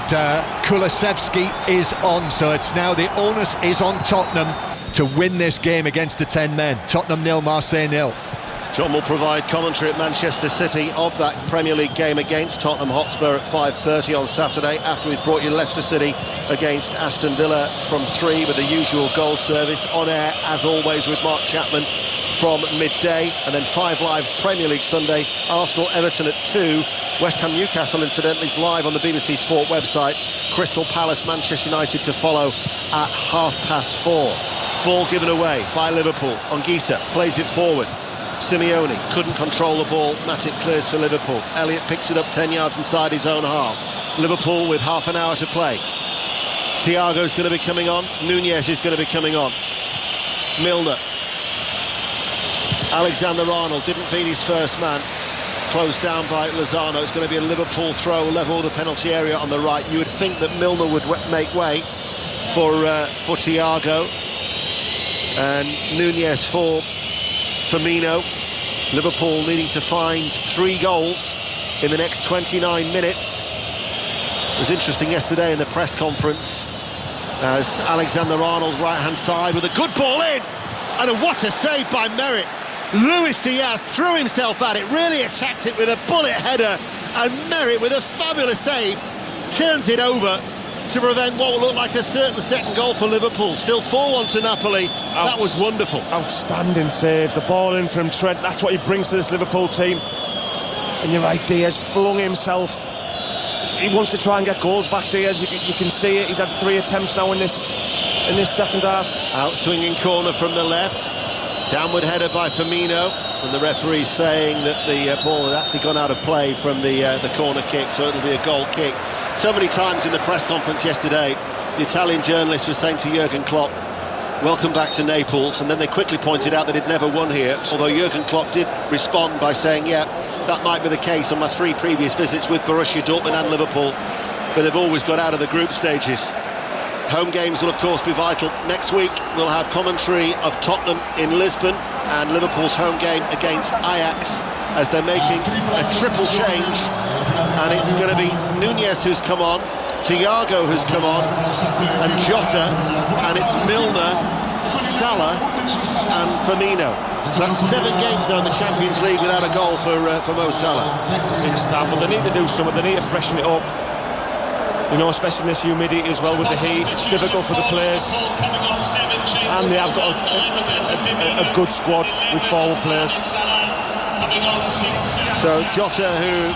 Kulusevski is on. So it's now the onus is on Tottenham to win this game against the 10 men. Tottenham 0, Marseille 0. John will provide commentary at Manchester City of that Premier League game against Tottenham Hotspur at 5:30 on Saturday, after we've brought you Leicester City against Aston Villa from 3 with the usual goal service. On air, as always, with Mark Chapman from midday. And then 5 Live's Premier League Sunday, Arsenal-Everton at 2. West Ham Newcastle, incidentally, is live on the BBC Sport website. Crystal Palace Manchester United to follow at 4:30. Ball given away by Liverpool. Anguissa plays it forward. Simeone couldn't control the ball. Matic clears for Liverpool. Elliott picks it up 10 yards inside his own half. Liverpool with half an hour to play. Thiago's going to be coming on. Nunez is going to be coming on. Milner. Alexander-Arnold didn't beat his first man. Closed down by Lozano. It's going to be a Liverpool throw, level the penalty area on the right. You would think that Milner would make way for Thiago. And Nunez for Firmino. Liverpool needing to find 3 goals in the next 29 minutes. It was interesting yesterday in the press conference as Alexander-Arnold, right-hand side, with a good ball in. And what a save by Merritt. Luis Diaz threw himself at it, really attacked it with a bullet header, and Merritt, with a fabulous save, turns it over to prevent what will look like a certain second goal for Liverpool. Still 4-1 to Napoli. That was wonderful. Outstanding save. The ball in from Trent. That's what he brings to this Liverpool team. And you're right, Diaz flung himself. He wants to try and get goals back, Diaz. You can see it. He's had 3 attempts now in this second half. Out swinging corner from the left. Downward header by Firmino. And the referee saying that the ball had actually gone out of play from the corner kick, so it'll be a goal kick. So many times in the press conference yesterday, the Italian journalist was saying to Jurgen Klopp, welcome back to Naples, and then they quickly pointed out that he'd never won here, although Jurgen Klopp did respond by saying, yeah, that might be the case on my 3 previous visits with Borussia Dortmund and Liverpool, but they've always got out of the group stages. Home games will of course be vital. Next week we'll have commentary of Tottenham in Lisbon and Liverpool's home game against Ajax, as they're making a triple change, and it's going to be Nunez who's come on, Thiago who's come on, and Jota, and it's Milner, Salah and Firmino. So that's 7 games now in the Champions League without a goal for Mo Salah. It's a big start, but they need to do something. They need to freshen it up. You know, especially in this humidity as well with the heat. It's difficult for the players. And they have got a good squad with forward players. So Jota, who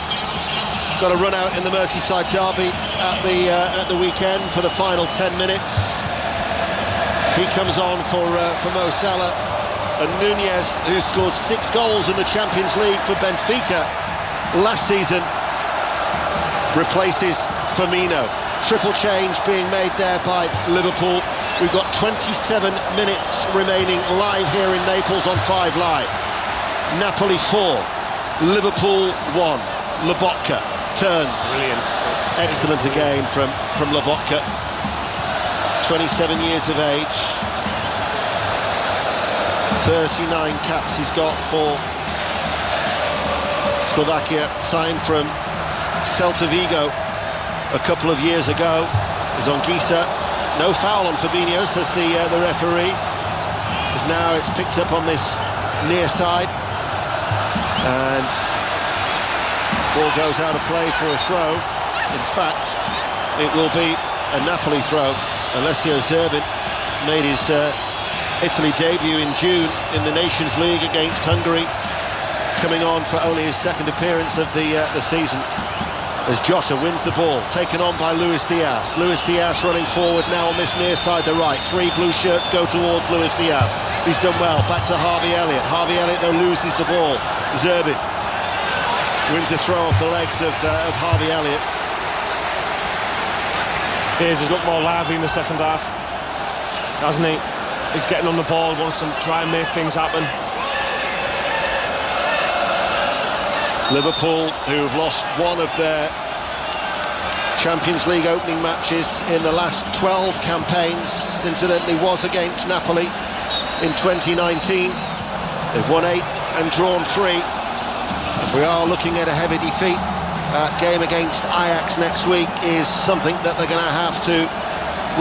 got a run out in the Merseyside derby at the weekend for the final 10 minutes. He comes on for Mo Salah. And Nunez, who scored 6 goals in the Champions League for Benfica last season, replaces Firmino. Triple change being made there by Liverpool. We've got 27 minutes remaining live here in Naples on 5 Live. Napoli 4, Liverpool 1. Lobotka turns. Brilliant. Excellent again from Lobotka. 27 years of age. 39 caps he's got for Slovakia. Signed from Celta Vigo a couple of years ago. Is Anguissa. No foul on Fabinho, says the referee. As now it's picked up on this near side. And ball goes out of play for a throw. In fact, it will be a Napoli throw. Alessio Zerbin made his Italy debut in June in the Nations League against Hungary, coming on for only his 2nd appearance of the season. As Jota wins the ball, taken on by Luis Diaz. Luis Diaz running forward now on this near side, the right. 3 blue shirts go towards Luis Diaz. He's done well. Back to Harvey Elliott. Harvey Elliott, though, loses the ball. Zerbin wins a throw off the legs of Harvey Elliott. Diaz has looked more lively in the second half, hasn't he? He's getting on the ball, wants to try and make things happen. Liverpool, who've lost one of their Champions League opening matches in the last 12 campaigns, incidentally was against Napoli in 2019. They've won 8 and drawn 3. We are looking at a heavy defeat. Game against Ajax next week is something that they're going to have to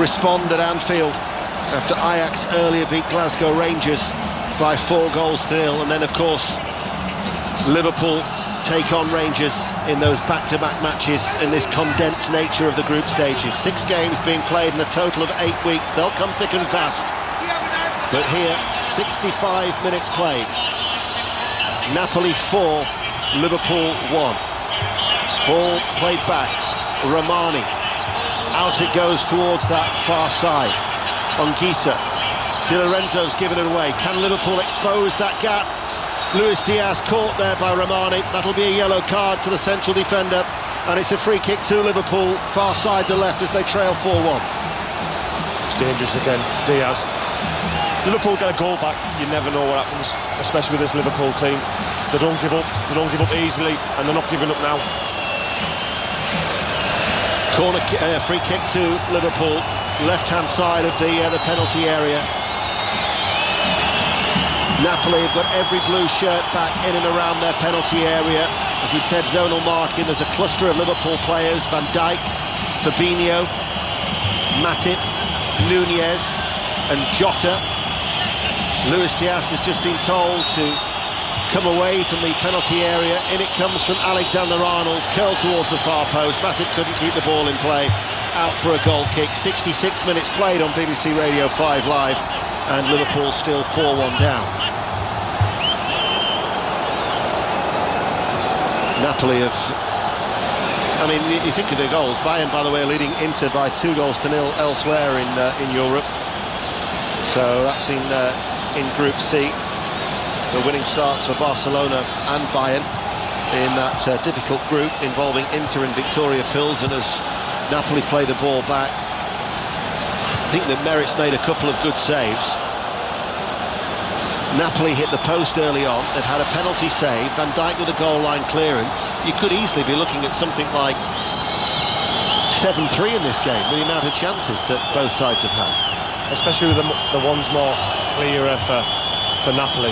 respond at Anfield, after Ajax earlier beat Glasgow Rangers by 4 goals to 0. And then, of course, Liverpool take on Rangers in those back-to-back matches in this condensed nature of the group stages. 6 games being played in a total of 8 weeks. They'll come thick and fast. But here, 65 minutes played. Napoli 4, Liverpool 1. Ball played back. Romani. Out it goes towards that far side. Ongisa. Di Lorenzo's given it away. Can Liverpool expose that gap? Luis Diaz caught there by Romani. That'll be a yellow card to the central defender. And it's a free kick to Liverpool, far side the left as they trail 4-1. It's dangerous again, Diaz. Liverpool get a goal back, you never know what happens, especially with this Liverpool team. They don't give up easily, and they're not giving up now. Corner free kick to Liverpool, left-hand side of the penalty area. Napoli have got every blue shirt back in and around their penalty area. As we said, zonal marking. There's a cluster of Liverpool players: Van Dijk, Fabinho, Matip, Nunez and Jota. Luis Diaz has just been told to come away from the penalty area. In it comes from Alexander-Arnold, curled towards the far post. Matip couldn't keep the ball in play. Out for a goal kick. 66 minutes played on BBC Radio 5 Live, and Liverpool still 4-1 down. Napoli have... I mean, you think of the goals. Bayern, by the way, leading Inter by 2-0 elsewhere in Europe. So that's in Group C. The winning starts for Barcelona and Bayern in that difficult group involving Inter and Victoria Pilsen as Napoli play the ball back. I think that Merit's made a couple of good saves. Napoli hit the post early on. They've had a penalty save. Van Dijk with a goal line clearance. You could easily be looking at something like 7-3 in this game with the amount of chances that both sides have had. Especially with the ones more clearer for Napoli.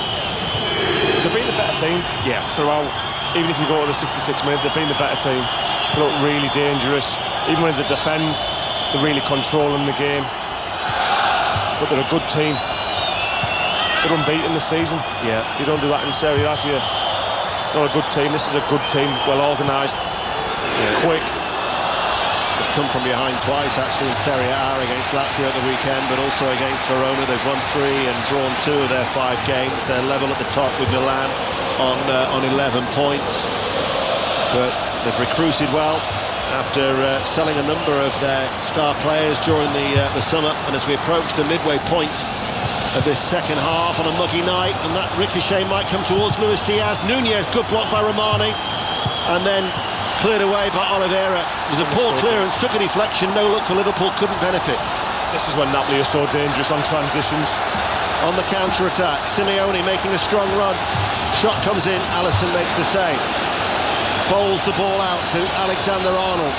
They've been the better team, yeah, throughout. Even if you go to the 66 minutes, they've been the better team. They look really dangerous. Even when they defend, they're really controlling the game. But they're a good team. They're unbeaten this season. Yeah. You don't do that in Serie A if you're not a good team. This is a good team, well organised, quick. They've come from behind twice actually in Serie A against Lazio at the weekend, but also against Verona. They've won 3 and drawn 2 of their 5 games. They're level at the top with Milan on 11 points. But they've recruited well after selling a number of their star players during the summer. And as we approach the midway point of this second half on a muggy night, and that ricochet might come towards Luis Diaz. Nunez, good block by Romani, and then cleared away by Oliveira. It was a poor clearance, took a deflection, no look for Liverpool, couldn't benefit. This is when Napoli are so dangerous on transitions. On the counter-attack, Simeone making a strong run. Shot comes in, Alisson makes the save. Bowls the ball out to Alexander-Arnold.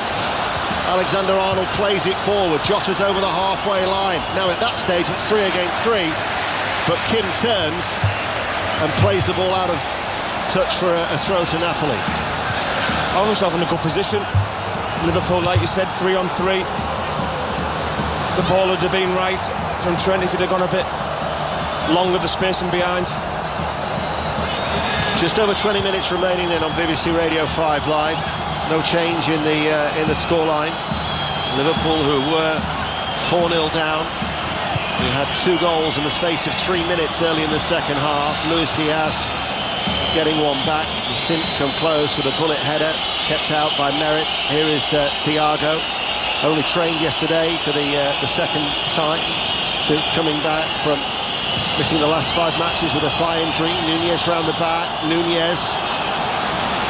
Alexander-Arnold plays it forward. Jota's over the halfway line. Now at that stage it's 3 against 3, but Kim turns and plays the ball out of touch for a throw to Napoli. Found himself in a good position. Liverpool, like you said, 3 on 3. If the ball had been right from Trent, if he'd have gone a bit longer, the spacing behind. Just over 20 minutes remaining then on BBC Radio 5 Live. No change in the scoreline. Liverpool, who were 4-0 down, we had 2 goals in the space of 3 minutes early in the second half. Luis Diaz getting one back. He's since come close with a bullet header, kept out by Merit. Here is Thiago, only trained yesterday for the second time since coming back from missing the last 5 matches with a thigh injury. Nunez round the back. Nunez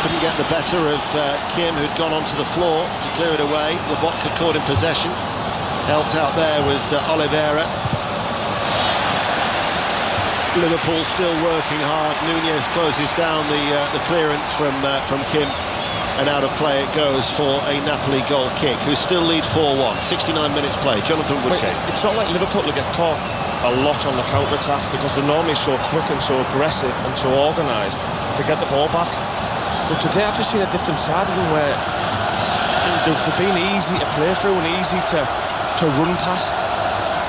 couldn't get the better of Kim, who'd gone onto the floor to clear it away. Lobotka caught in possession. Helped out there was Oliveira. Liverpool still working hard. Nunez closes down the clearance from Kim, and out of play it goes for a Napoli goal kick, who still lead 4-1. 69 minutes played. Jonathan Woodgate. It's not like Liverpool will get caught a lot on the counter-attack because they're normally so quick and so aggressive and so organised to get the ball back. But today I've just seen a different side of them where they've been easy to play through and easy to run past.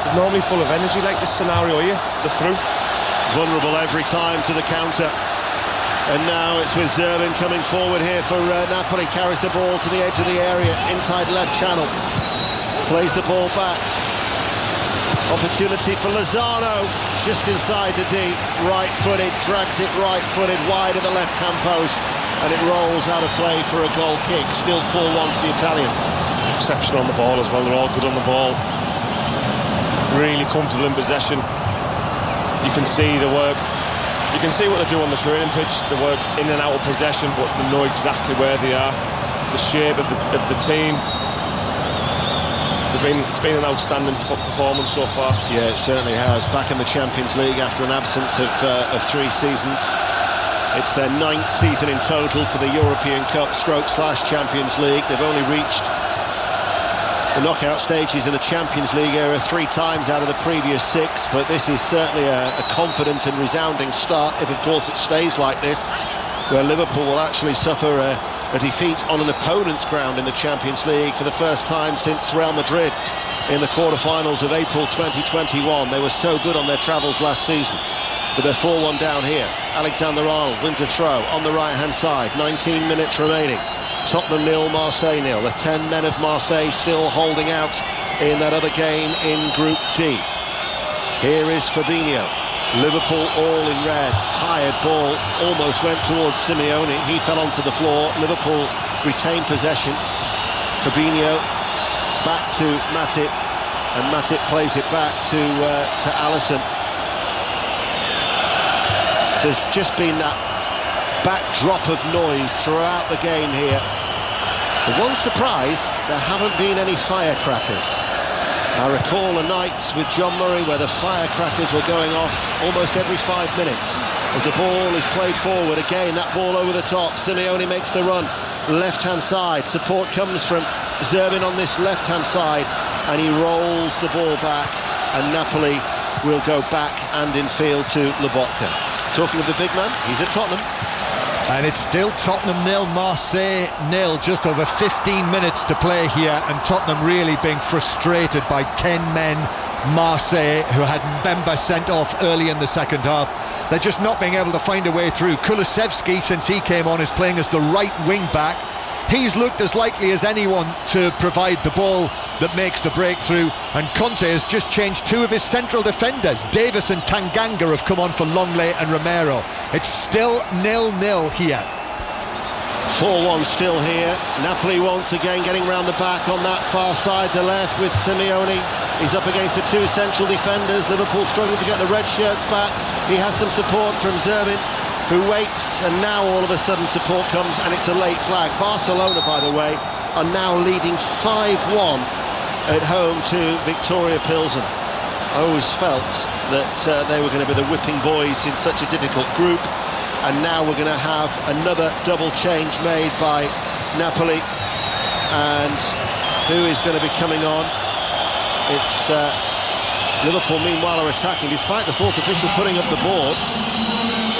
They're normally full of energy, like this scenario here. They're through. Vulnerable every time to the counter. And now it's with Zerbin coming forward here for Napoli. Carries the ball to the edge of the area, inside left channel. Plays the ball back. Opportunity for Lozano, just inside the D. Right-footed, drags it right-footed, wide of the left-hand post. And it rolls out of play for a goal kick. Still 4-1 for the Italians. Exceptional on the ball as well. They're all good on the ball. Really comfortable in possession. You can see the work. You can see what they do on the training pitch. They work in and out of possession, but they know exactly where they are. The shape of the team. It's been an outstanding performance so far. Yeah, it certainly has. Back in the Champions League after an absence of 3 seasons. It's their 9th season in total for the European Cup / Champions League. They've only reached the knockout stages in the Champions League era 3 times out of the previous 6, but this is certainly a confident and resounding start, if of course it stays like this, where Liverpool will actually suffer a defeat on an opponent's ground in the Champions League for the first time since Real Madrid in the quarter-finals of April 2021. They were so good on their travels last season, but they're 4-1 down here. Alexander-Arnold wins a throw on the right-hand side, 19 minutes remaining. Tottenham 0, Marseille 0. The 10 men of Marseille still holding out in that other game in Group D. Here is Fabinho. Liverpool all in red. Tired ball. Almost went towards Simeone. He fell onto the floor. Liverpool retained possession. Fabinho back to Matip. And Matip plays it back to Alisson. There's just been that backdrop of noise throughout the game here. The one surprise, there haven't been any firecrackers. I recall a night with John Murray where the firecrackers were going off almost every 5 minutes. As the ball is played forward, again that ball over the top. Simeone makes the run, left-hand side. Support comes from Zerbin on this left-hand side, and he rolls the ball back, and Napoli will go back and in field to Lobotka. Talking of the big man, he's at Tottenham. And it's still Tottenham 0, Marseille 0, just over 15 minutes to play here, and Tottenham really being frustrated by 10 men Marseille, who had Mbemba sent off early in the second half. They're just not being able to find a way through. Kulusevski, since he came on, is playing as the right wing back. He's looked as likely as anyone to provide the ball that makes the breakthrough, and Conte has just changed 2 of his central defenders. Davis and Tanganga have come on for Longley and Romero. It's still 0-0 here. 4-1 still here. Napoli once again getting round the back on that far side, the left, with Simeone. He's up against the 2 central defenders. Liverpool struggling to get the red shirts back. He has some support from Zerbin, who waits, and now all of a sudden support comes, and it's a late flag. Barcelona, by the way, are now leading 5-1 at home to Victoria Pilsen. I always felt that they were going to be the whipping boys in such a difficult group, and now we're going to have another double change made by Napoli. And who is going to be coming on? It's Liverpool, meanwhile, are attacking, despite the 4th official putting up the board.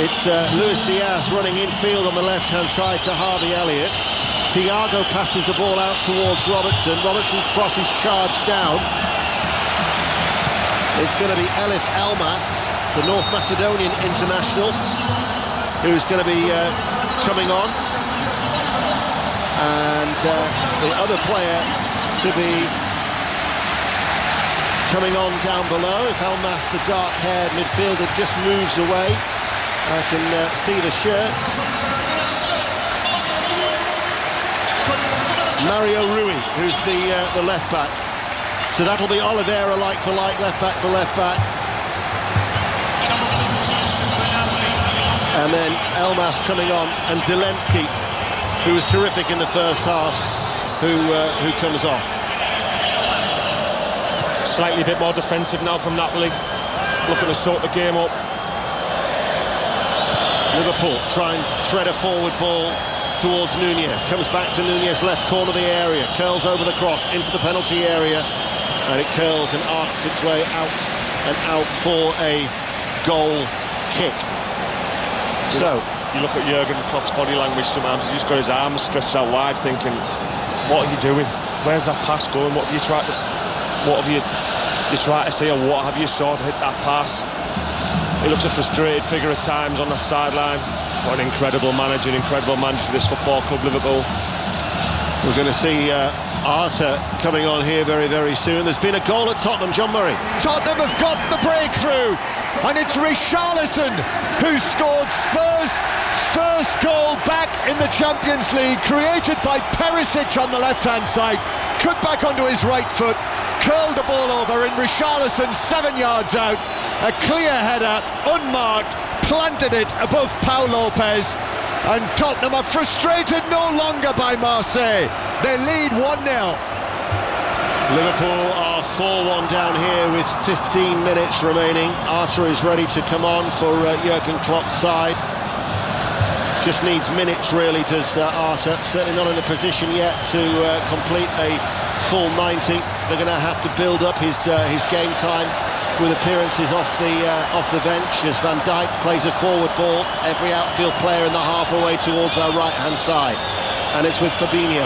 It's Luis Diaz running infield on the left-hand side to Harvey Elliott. Thiago passes the ball out towards Robertson. Robertson's cross is charged down. It's going to be Elif Elmas, the North Macedonian international, who's going to be coming on. And the other player to be coming on down below, if Elmas, the dark-haired midfielder, just moves away. I can see the shirt. Mario Rui, who's the left back. So that'll be Oliveira like for like, left back for left back. And then Elmas coming on, and Zelensky, who was terrific in the first half, who comes off. Slightly a bit more defensive now from Napoli, looking to sort the game up. Liverpool try and thread a forward ball towards Nunez. Comes back to Nunez, left corner of the area. Curls over the cross into the penalty area. And it curls and arcs its way out and out for a goal kick. So, you look at Jurgen Klopp's body language sometimes. He's just got his arms stretched out wide, thinking, what are you doing? Where's that pass going? What have you tried to say, or what have you saw to hit that pass? He looks a frustrated figure at times on that sideline. What an incredible manager for this football club, Liverpool. We're going to see Arta coming on here very, very soon. There's been a goal at Tottenham, John Murray. Tottenham have got the breakthrough, and it's Richarlison who scored Spurs' first goal back in the Champions League, created by Perisic on the left-hand side, cut back onto his right foot, curled the ball over, and Richarlison 7 yards out, a clear header, unmarked, planted it above Pau Lopez, and Tottenham are frustrated no longer by Marseille. They lead 1-0. Liverpool are 4-1 down here with 15 minutes remaining. Arta is ready to come on for Jurgen Klopp's side. Just needs minutes, really, does Arta. Certainly not in a position yet to complete a full 90. They're going to have to build up his game time with appearances off the bench as Van Dijk plays a forward ball. Every outfield player in the half away towards our right-hand side. And it's with Fabinho.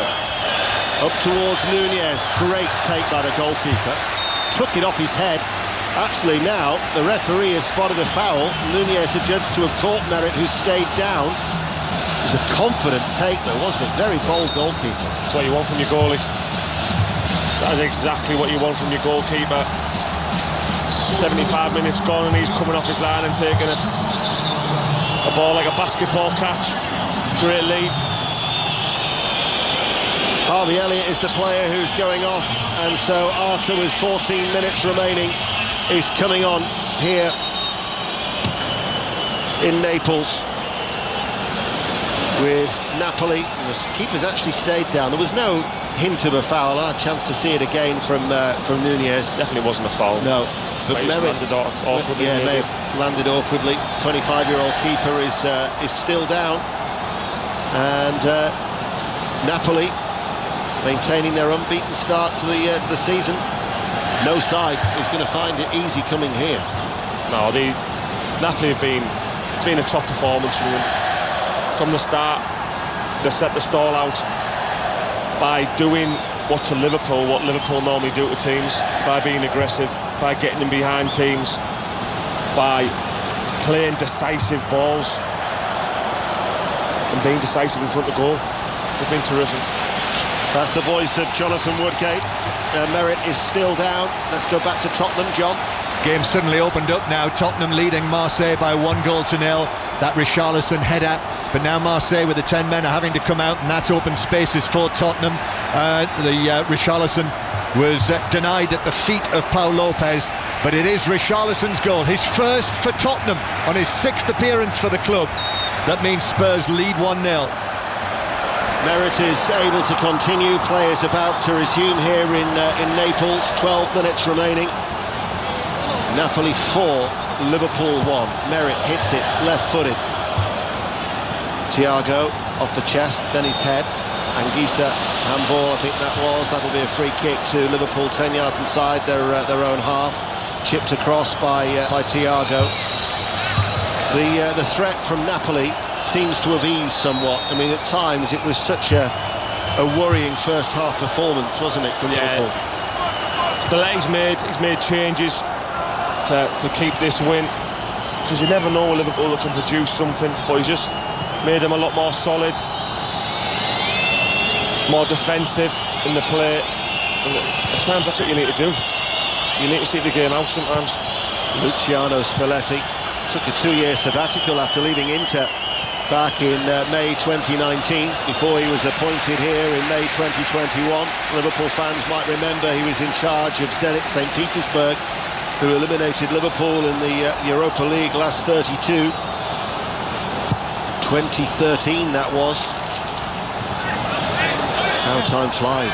Up towards Nunez. Great take by the goalkeeper. Took it off his head. Actually, now the referee has spotted a foul. Nunez adjudged to have caught Merritt, who stayed down. It was a confident take, though, wasn't it? Very bold goalkeeper. That's what you want from your goalie. That is exactly what you want from your goalkeeper. 75 minutes gone and he's coming off his line and taking a ball like a basketball catch. Great lead. Harvey Elliott is the player who's going off, and so Arta, with 14 minutes remaining, is coming on here in Naples with Napoli. The keeper's actually stayed down. There was no hint of a foul. I had a chance to see it again from Nunez. Definitely wasn't a foul. No. But Merritt landed awkwardly. Yeah, may have landed awkwardly. 25-year-old keeper is still down, and Napoli maintaining their unbeaten start to the season. No side is going to find it easy coming here. No, Napoli it's been a top performance from them. From the start, they set the stall out by doing what Liverpool normally do to teams, by being aggressive, by getting them behind teams, by playing decisive balls and being decisive in front of goal. They've been terrific. That's the voice of Jonathan Woodgate. Merritt is still down. Let's go back to Tottenham, John. Game suddenly opened up now. Tottenham leading Marseille by 1-0. That Richarlison header. But now Marseille, with the 10 men, are having to come out, and that's open spaces for Tottenham. Richarlison was denied at the feet of Pau Lopez, but it is Richarlison's goal, his first for Tottenham on his 6th appearance for the club. That means Spurs lead 1-0. Merritt is able to continue. Players about to resume here in Naples. 12 minutes remaining. Napoli 4, Liverpool 1. Merritt hits it left-footed. Thiago off the chest, then his head. Anguissa, handball, I think that was. That'll be a free kick to Liverpool, 10 yards inside their own half. Chipped across by Thiago. The threat from Napoli seems to have eased somewhat. I mean, at times it was such a worrying first half performance, wasn't it, from Liverpool? He's made changes to keep this win, because you never know when Liverpool can produce something, but he's just made them a lot more solid, more defensive in the play. And at times that's what you need to do. You need to see the game out sometimes. Luciano Spalletti took a 2-year sabbatical after leaving Inter back in May 2019, before he was appointed here in May 2021. Liverpool fans might remember he was in charge of Zenit St. Petersburg, who eliminated Liverpool in the Europa League last 32. 2013 that was. How time flies.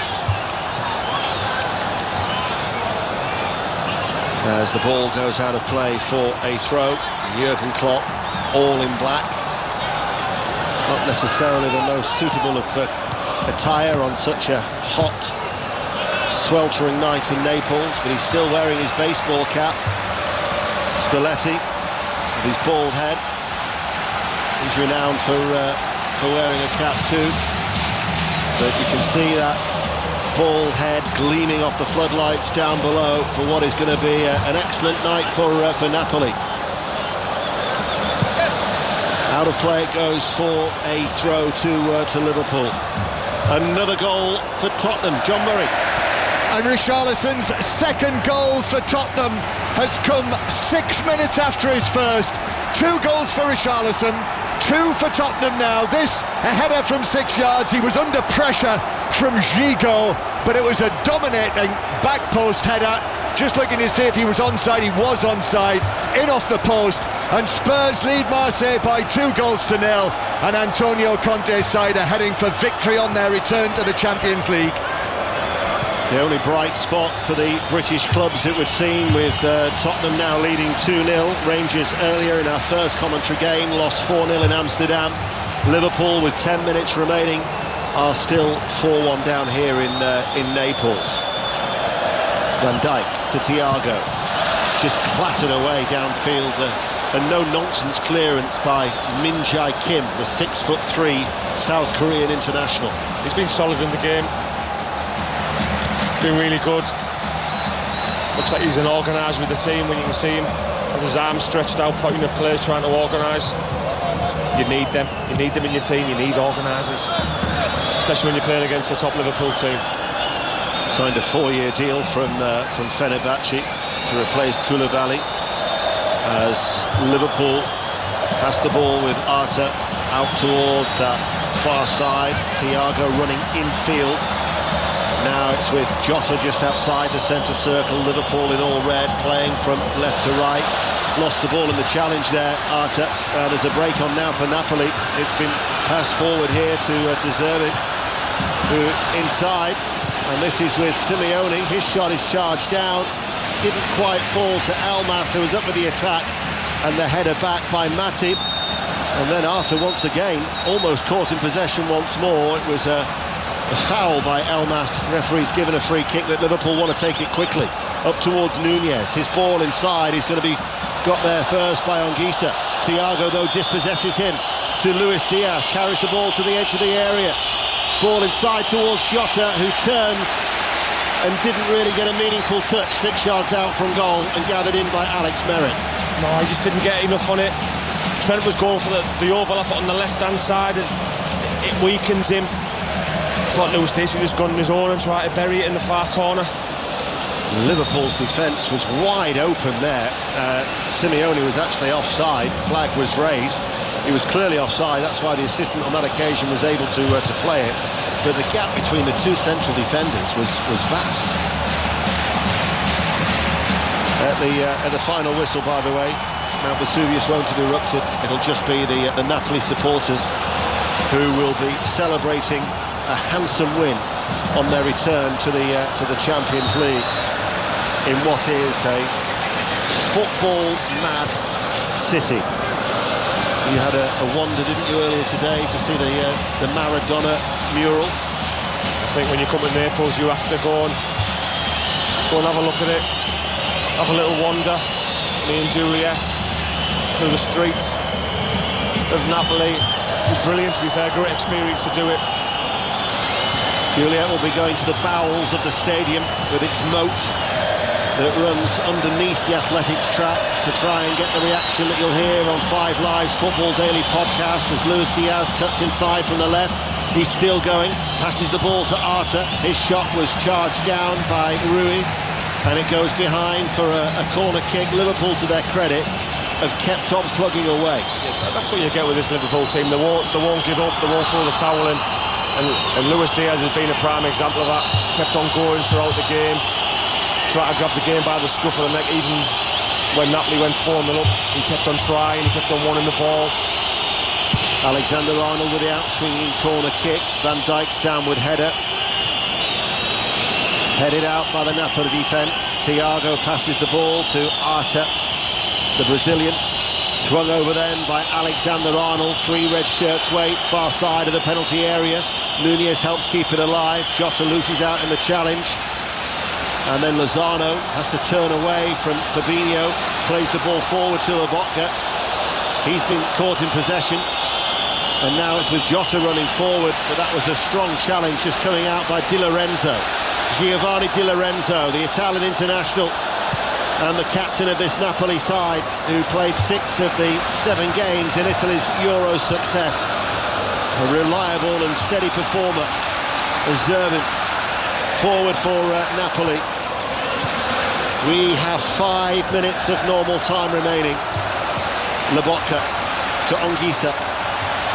As the ball goes out of play for a throw, Jurgen Klopp, all in black. Not necessarily the most suitable of attire on such a hot, sweltering night in Naples, but he's still wearing his baseball cap. Spalletti, with his bald head. He's renowned for wearing a cap too. But you can see that bald head gleaming off the floodlights down below for what is going to be an excellent night for Napoli. Out of play it goes for a throw to Liverpool. Another goal for Tottenham. John Murray. And Richarlison's second goal for Tottenham has come 6 minutes after his first. 2 goals for Richarlison, 2 for Tottenham now. This, a header from 6 yards. He was under pressure from Gigot, but it was a dominating back post header. Just looking to see if he was onside. He was onside, in off the post. And Spurs lead Marseille by 2-0. And Antonio Conte's side are heading for victory on their return to the Champions League. The only bright spot for the British clubs, it would seem, with Tottenham now leading 2-0. Rangers earlier in our first commentary game lost 4-0 in Amsterdam. Liverpool, with 10 minutes remaining, are still 4-1 down here in Naples. Van Dijk to Thiago, just clattered away downfield. A no-nonsense clearance by Min Jae Kim, the 6'3" South Korean international. He's been solid in the game. Been really good. Looks like he's an organiser with the team when you can see him with his arms stretched out, pointing at players trying to organise. You need them. You need them in your team. You need organisers, especially when you're playing against the top Liverpool team. Signed a 4-year deal from Fenerbahce to replace Koulibaly as Liverpool pass the ball with Arta out towards that far side. Thiago running infield. Now it's with Jota just outside the centre circle. Liverpool in all red, playing from left to right. Lost the ball in the challenge there, Arta. There's a break on now for Napoli. It's been passed forward here to Zerbi, who inside. And this is with Simeone. His shot is charged down. Didn't quite fall to Elmas, who was up with the attack. And the header back by Matip. And then Arta once again, almost caught in possession once more. It was a foul by Elmas. Referee's given a free kick that Liverpool want to take it quickly. Up towards Nunez. His ball inside. He's going to be got there first by Anguissa. Thiago, though, dispossesses him to Luis Diaz. Carries the ball to the edge of the area. Ball inside towards Jota, who turns and didn't really get a meaningful touch. 6 yards out from goal and gathered in by Alex Merritt. No, he just didn't get enough on it. Trent was going for the overlap on the left-hand side, and it weakens him. I thought Lewis Diaz had just gone on his own and tried to bury it in the far corner. Liverpool's defence was wide open there. Simeone was actually offside. Flag was raised. He was clearly offside. That's why the assistant on that occasion was able to play it. But the gap between the two central defenders was vast. At the final whistle, by the way, Mount Vesuvius won't have erupted. It'll just be the Napoli supporters who will be celebrating a handsome win on their return to the Champions League in what is a football-mad city. You had a wander, didn't you, earlier today to see the Maradona mural? I think when you come to Naples, you have to go and have a look at it, have a little wander. Me and Juliet through the streets of Napoli. It was brilliant, to be fair. Great experience to do it. Juliet will be going to the bowels of the stadium with its moat that runs underneath the athletics track to try and get the reaction that you'll hear on 5 Live's Football Daily podcast as Luis Diaz cuts inside from the left. He's still going, passes the ball to Arta. His shot was charged down by Rui, and it goes behind for a corner kick. Liverpool, to their credit, have kept on plugging away. Yeah, that's what you get with this Liverpool team. They won't give up, they won't throw the towel in. And Luis Diaz has been a prime example of that. Kept on going throughout the game. Tried to grab the game by the scruff of the neck, even when Napoli went 4-0 up. He kept on trying, he kept on wanting the ball. Alexander-Arnold with the out-swinging corner kick. Van Dijk's downward header. Headed out by the Napoli defence. Thiago passes the ball to Arta, the Brazilian. Swung over then by Alexander-Arnold. 3 red shirts wait, far side of the penalty area. Nunez helps keep it alive. Jota loses out in the challenge. And then Lozano has to turn away from Fabinho, plays the ball forward to Lobotka. He's been caught in possession, and now it's with Jota running forward, but that was a strong challenge just coming out by Di Lorenzo. Giovanni Di Lorenzo, the Italian international, and the captain of this Napoli side, who played 6 of the 7 games in Italy's Euro success. A reliable and steady performer as Zerbin, forward for Napoli. We have 5 minutes of normal time remaining. Lobotka to Anguissa.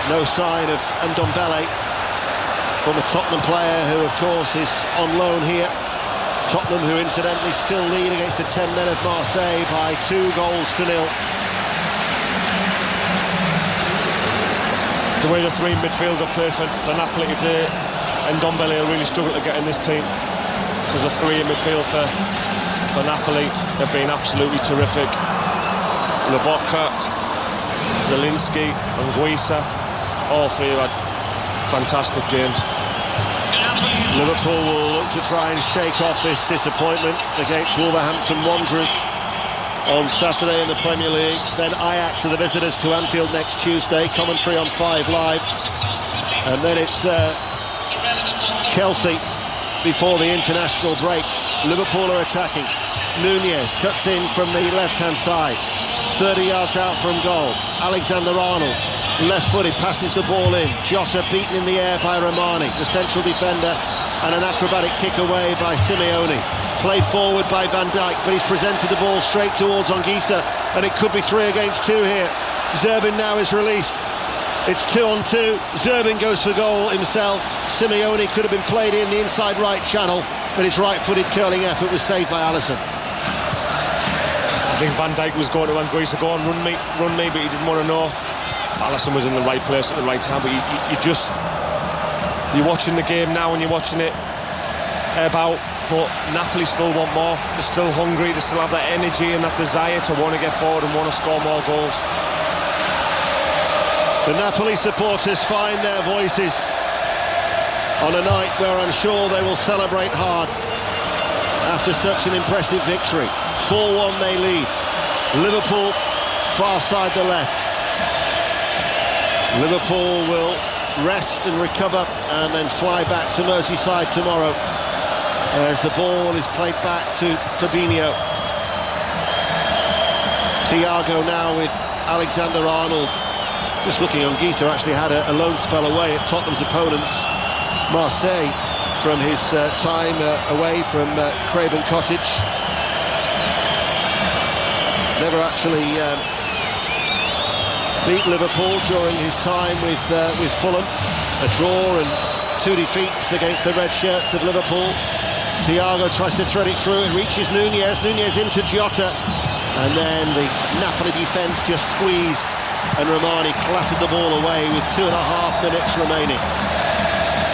No sign of Ndombele, former Tottenham player who, of course, is on loan here. Tottenham, who incidentally still lead against the 10 men of Marseille by 2-0. The way the 3 midfield are played for Napoli today, and Ndombele will really struggle to get in this team. Because the 3 in midfield for Napoli have been absolutely terrific. Lobotka, Zielinski, Anguissa, all 3 have had fantastic games. Liverpool will look to try and shake off this disappointment against Wolverhampton Wanderers on Saturday in the Premier League. Then Ajax are the visitors to Anfield next Tuesday. Commentary on 5 Live. And then it's Chelsea before the international break. Liverpool are attacking. Nunez cuts in from the left-hand side. 30 yards out from goal. Alexander-Arnold, left-footed, passes the ball in. Jota beaten in the air by Romani, the central defender, and an acrobatic kick away by Simeone. Played forward by Van Dijk, but he's presented the ball straight towards Anguissa, and it could be 3 against 2 here. Zerbin now is released. It's 2-on-2. Zerbin goes for goal himself. Simeone could have been played in the inside right channel, but his right-footed curling effort was saved by Alisson. I think Van Dijk was going to Anguissa, go on, run me, but he didn't want to know. Alisson was in the right place at the right time, but you're watching the game now and you're watching it about, but Napoli still want more. They're still hungry, they still have that energy and that desire to want to get forward and want to score more goals. The Napoli supporters find their voices on a night where I'm sure they will celebrate hard after such an impressive victory. 4-1 they lead. Liverpool far side the left. Liverpool will rest and recover and then fly back to Merseyside tomorrow as the ball is played back to Fabinho. Thiago now with Alexander-Arnold. Just looking, Anguissa actually had a loan spell away at Tottenham's opponents, Marseille, from his time away from Craven Cottage. Never actually beat Liverpool during his time with Fulham. A draw and 2 defeats against the red shirts of Liverpool. Thiago tries to thread it through and reaches Nunez. Nunez into Jota. And then the Napoli defence just squeezed and Romani clattered the ball away with 2.5 minutes remaining.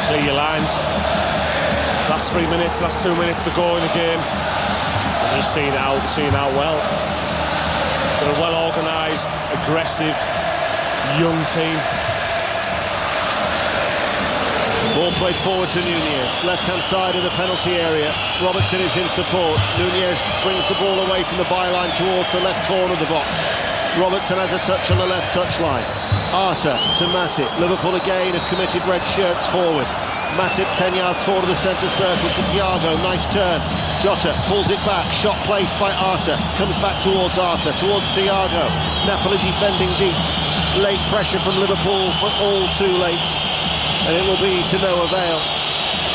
Clear your lines. Last 3 minutes, last 2 minutes to go in the game. Just seeing it out well. They're a well-organised, aggressive, young team. Ball played forward to Nunez, left-hand side of the penalty area. Robertson is in support. Nunez brings the ball away from the byline towards the left corner of the box. Robertson has a touch on the left touchline. Arta to Matip. Liverpool again have committed red shirts forward. Matip 10 yards forward of the centre circle to Thiago. Nice turn. Jota pulls it back. Shot placed by Arta. Comes back towards Arta, towards Thiago. Napoli defending deep. Late pressure from Liverpool, but all too late. And it will be to no avail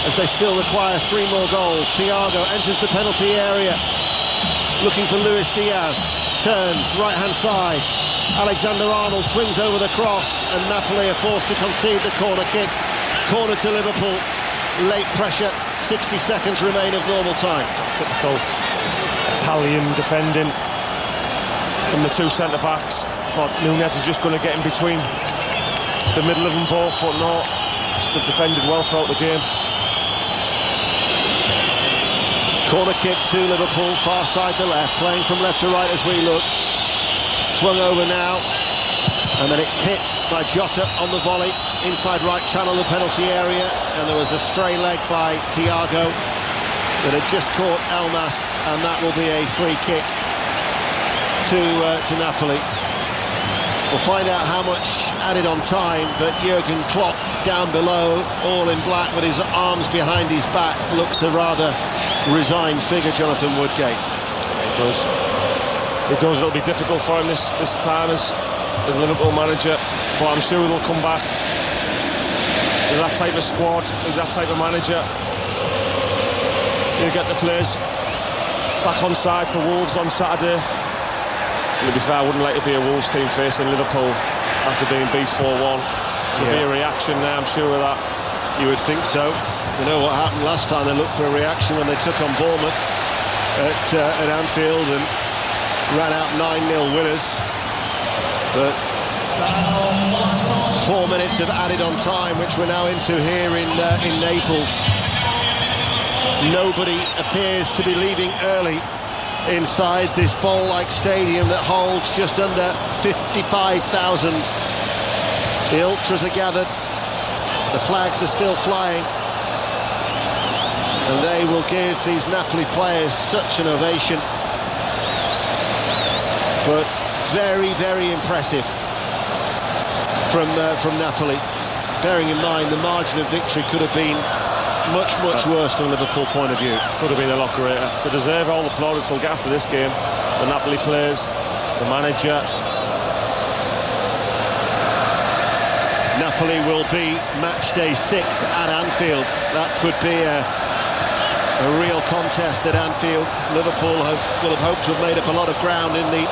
as they still require 3 more goals. Thiago enters the penalty area. Looking for Luis Diaz. Turns, right-hand side. Alexander-Arnold swings over the cross and Napoli are forced to concede the corner kick. Corner to Liverpool. Late pressure. 60 seconds remain of normal time. Typical Italian defending from the 2 centre-backs. Thought Nunez was just going to get in between the middle of them both, but no. They've defended well throughout the game. Corner kick to Liverpool, far side the left, playing from left to right as we look. Swung over now, and then it's hit by Jota on the volley, inside right channel, the penalty area, and there was a stray leg by Thiago that had just caught Elmas, and that will be a free kick to Napoli. We'll find out how much added on time, but Jurgen Klopp down below, all in black with his arms behind his back, looks a rather resigned figure, Jonathan Woodgate. It does. It'll be difficult for him this time as Liverpool manager, but I'm sure they'll come back. With that type of squad, with that type of manager, he'll get the players back on side for Wolves on Saturday. And to be fair, I wouldn't like to be a Wolves team facing Liverpool after being beat 4-1. There'll be a reaction there, I'm sure of that. You would think so. You know what happened last time? They looked for a reaction when they took on Bournemouth at Anfield and ran out 9-0 winners. But 4 minutes of added on time, which we're now into here in Naples. Nobody appears to be leaving early inside this bowl-like stadium that holds just under 55,000. The ultras are gathered, the flags are still flying, and they will give these Napoli players such an ovation. But very, very impressive from Napoli, bearing in mind the margin of victory could have been much worse from a Liverpool point of view. Could have been a lot greater. They deserve all the plaudits they'll get after this game. The Napoli players, the manager. Napoli will be match day 6 at Anfield. That could be a real contest at Anfield. Liverpool will have hoped to have made up a lot of ground in the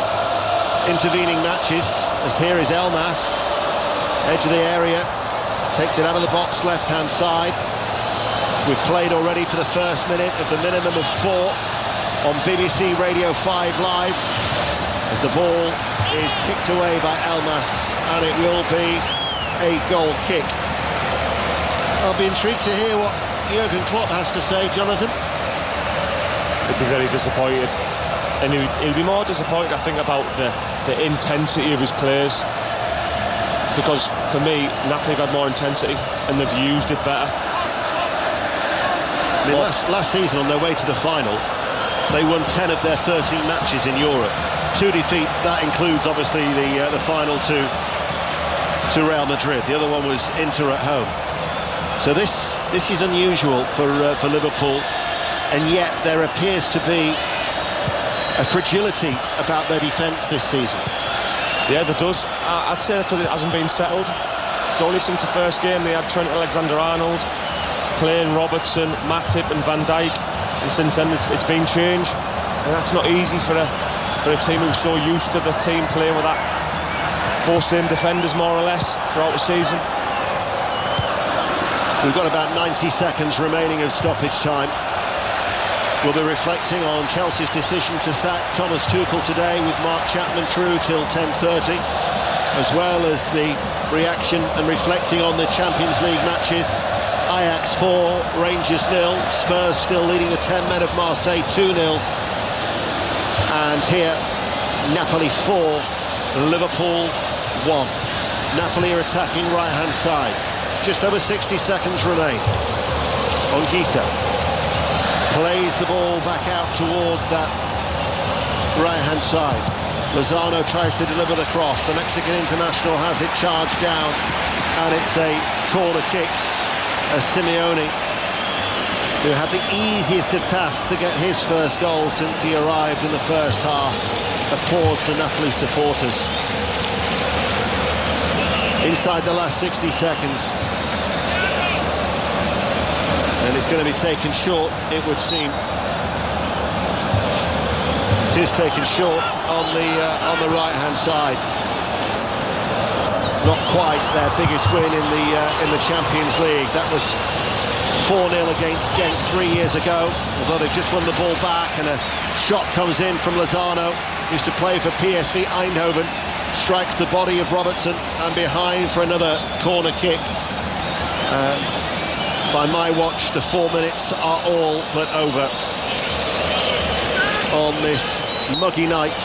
intervening matches. As here is Elmas, edge of the area, takes it out of the box, left-hand side. We've played already for the first minute of the minimum of 4 on BBC Radio 5 Live, as the ball is kicked away by Elmas, and it will be a goal kick. I'll be intrigued to hear what Jurgen Klopp has to say, Jonathan. He'd be very disappointed, and he'll be more disappointed, I think, about the intensity of his players, because for me, Napoli have had more intensity and they've used it better. I mean, last season on their way to the final, they won 10 of their 13 matches in Europe. 2 defeats, that includes obviously the final to Real Madrid. The other one was Inter at home. So this is unusual for Liverpool, and yet there appears to be a fragility about their defence this season. Yeah, there does. I'd say because it hasn't been settled. It's only since the first game they had Trent Alexander-Arnold playing Robertson, Matip and Van Dijk, and since then it's been changed, and that's not easy for a team who's so used to the team playing with that 4 same defenders more or less throughout the season. We've got about 90 seconds remaining of stoppage time. We'll be reflecting on Chelsea's decision to sack Thomas Tuchel today with Mark Chapman through till 10:30, as well as the reaction and reflecting on the Champions League matches. Ajax 4, Rangers 0, Spurs still leading the 10 men of Marseille 2-0. And here, Napoli 4, Liverpool 1. Napoli are attacking right-hand side. Just over 60 seconds remain. Ongisa plays the ball back out towards that right-hand side. Lozano tries to deliver the cross. The Mexican international has it charged down, and it's a corner kick. As Simeone, who had the easiest of tasks to get his first goal since he arrived in the first half, applauds the Napoli supporters. Inside the last 60 seconds. And it's going to be taken short, it would seem. It is taken short on the right-hand side. Not quite their biggest win in the Champions League. That was 4-0 against Genk 3 years ago, although they've just won the ball back, and a shot comes in from Lozano, who used to play for PSV Eindhoven, strikes the body of Robertson, and behind for another corner kick. By my watch, the 4 minutes are all but over on this muggy night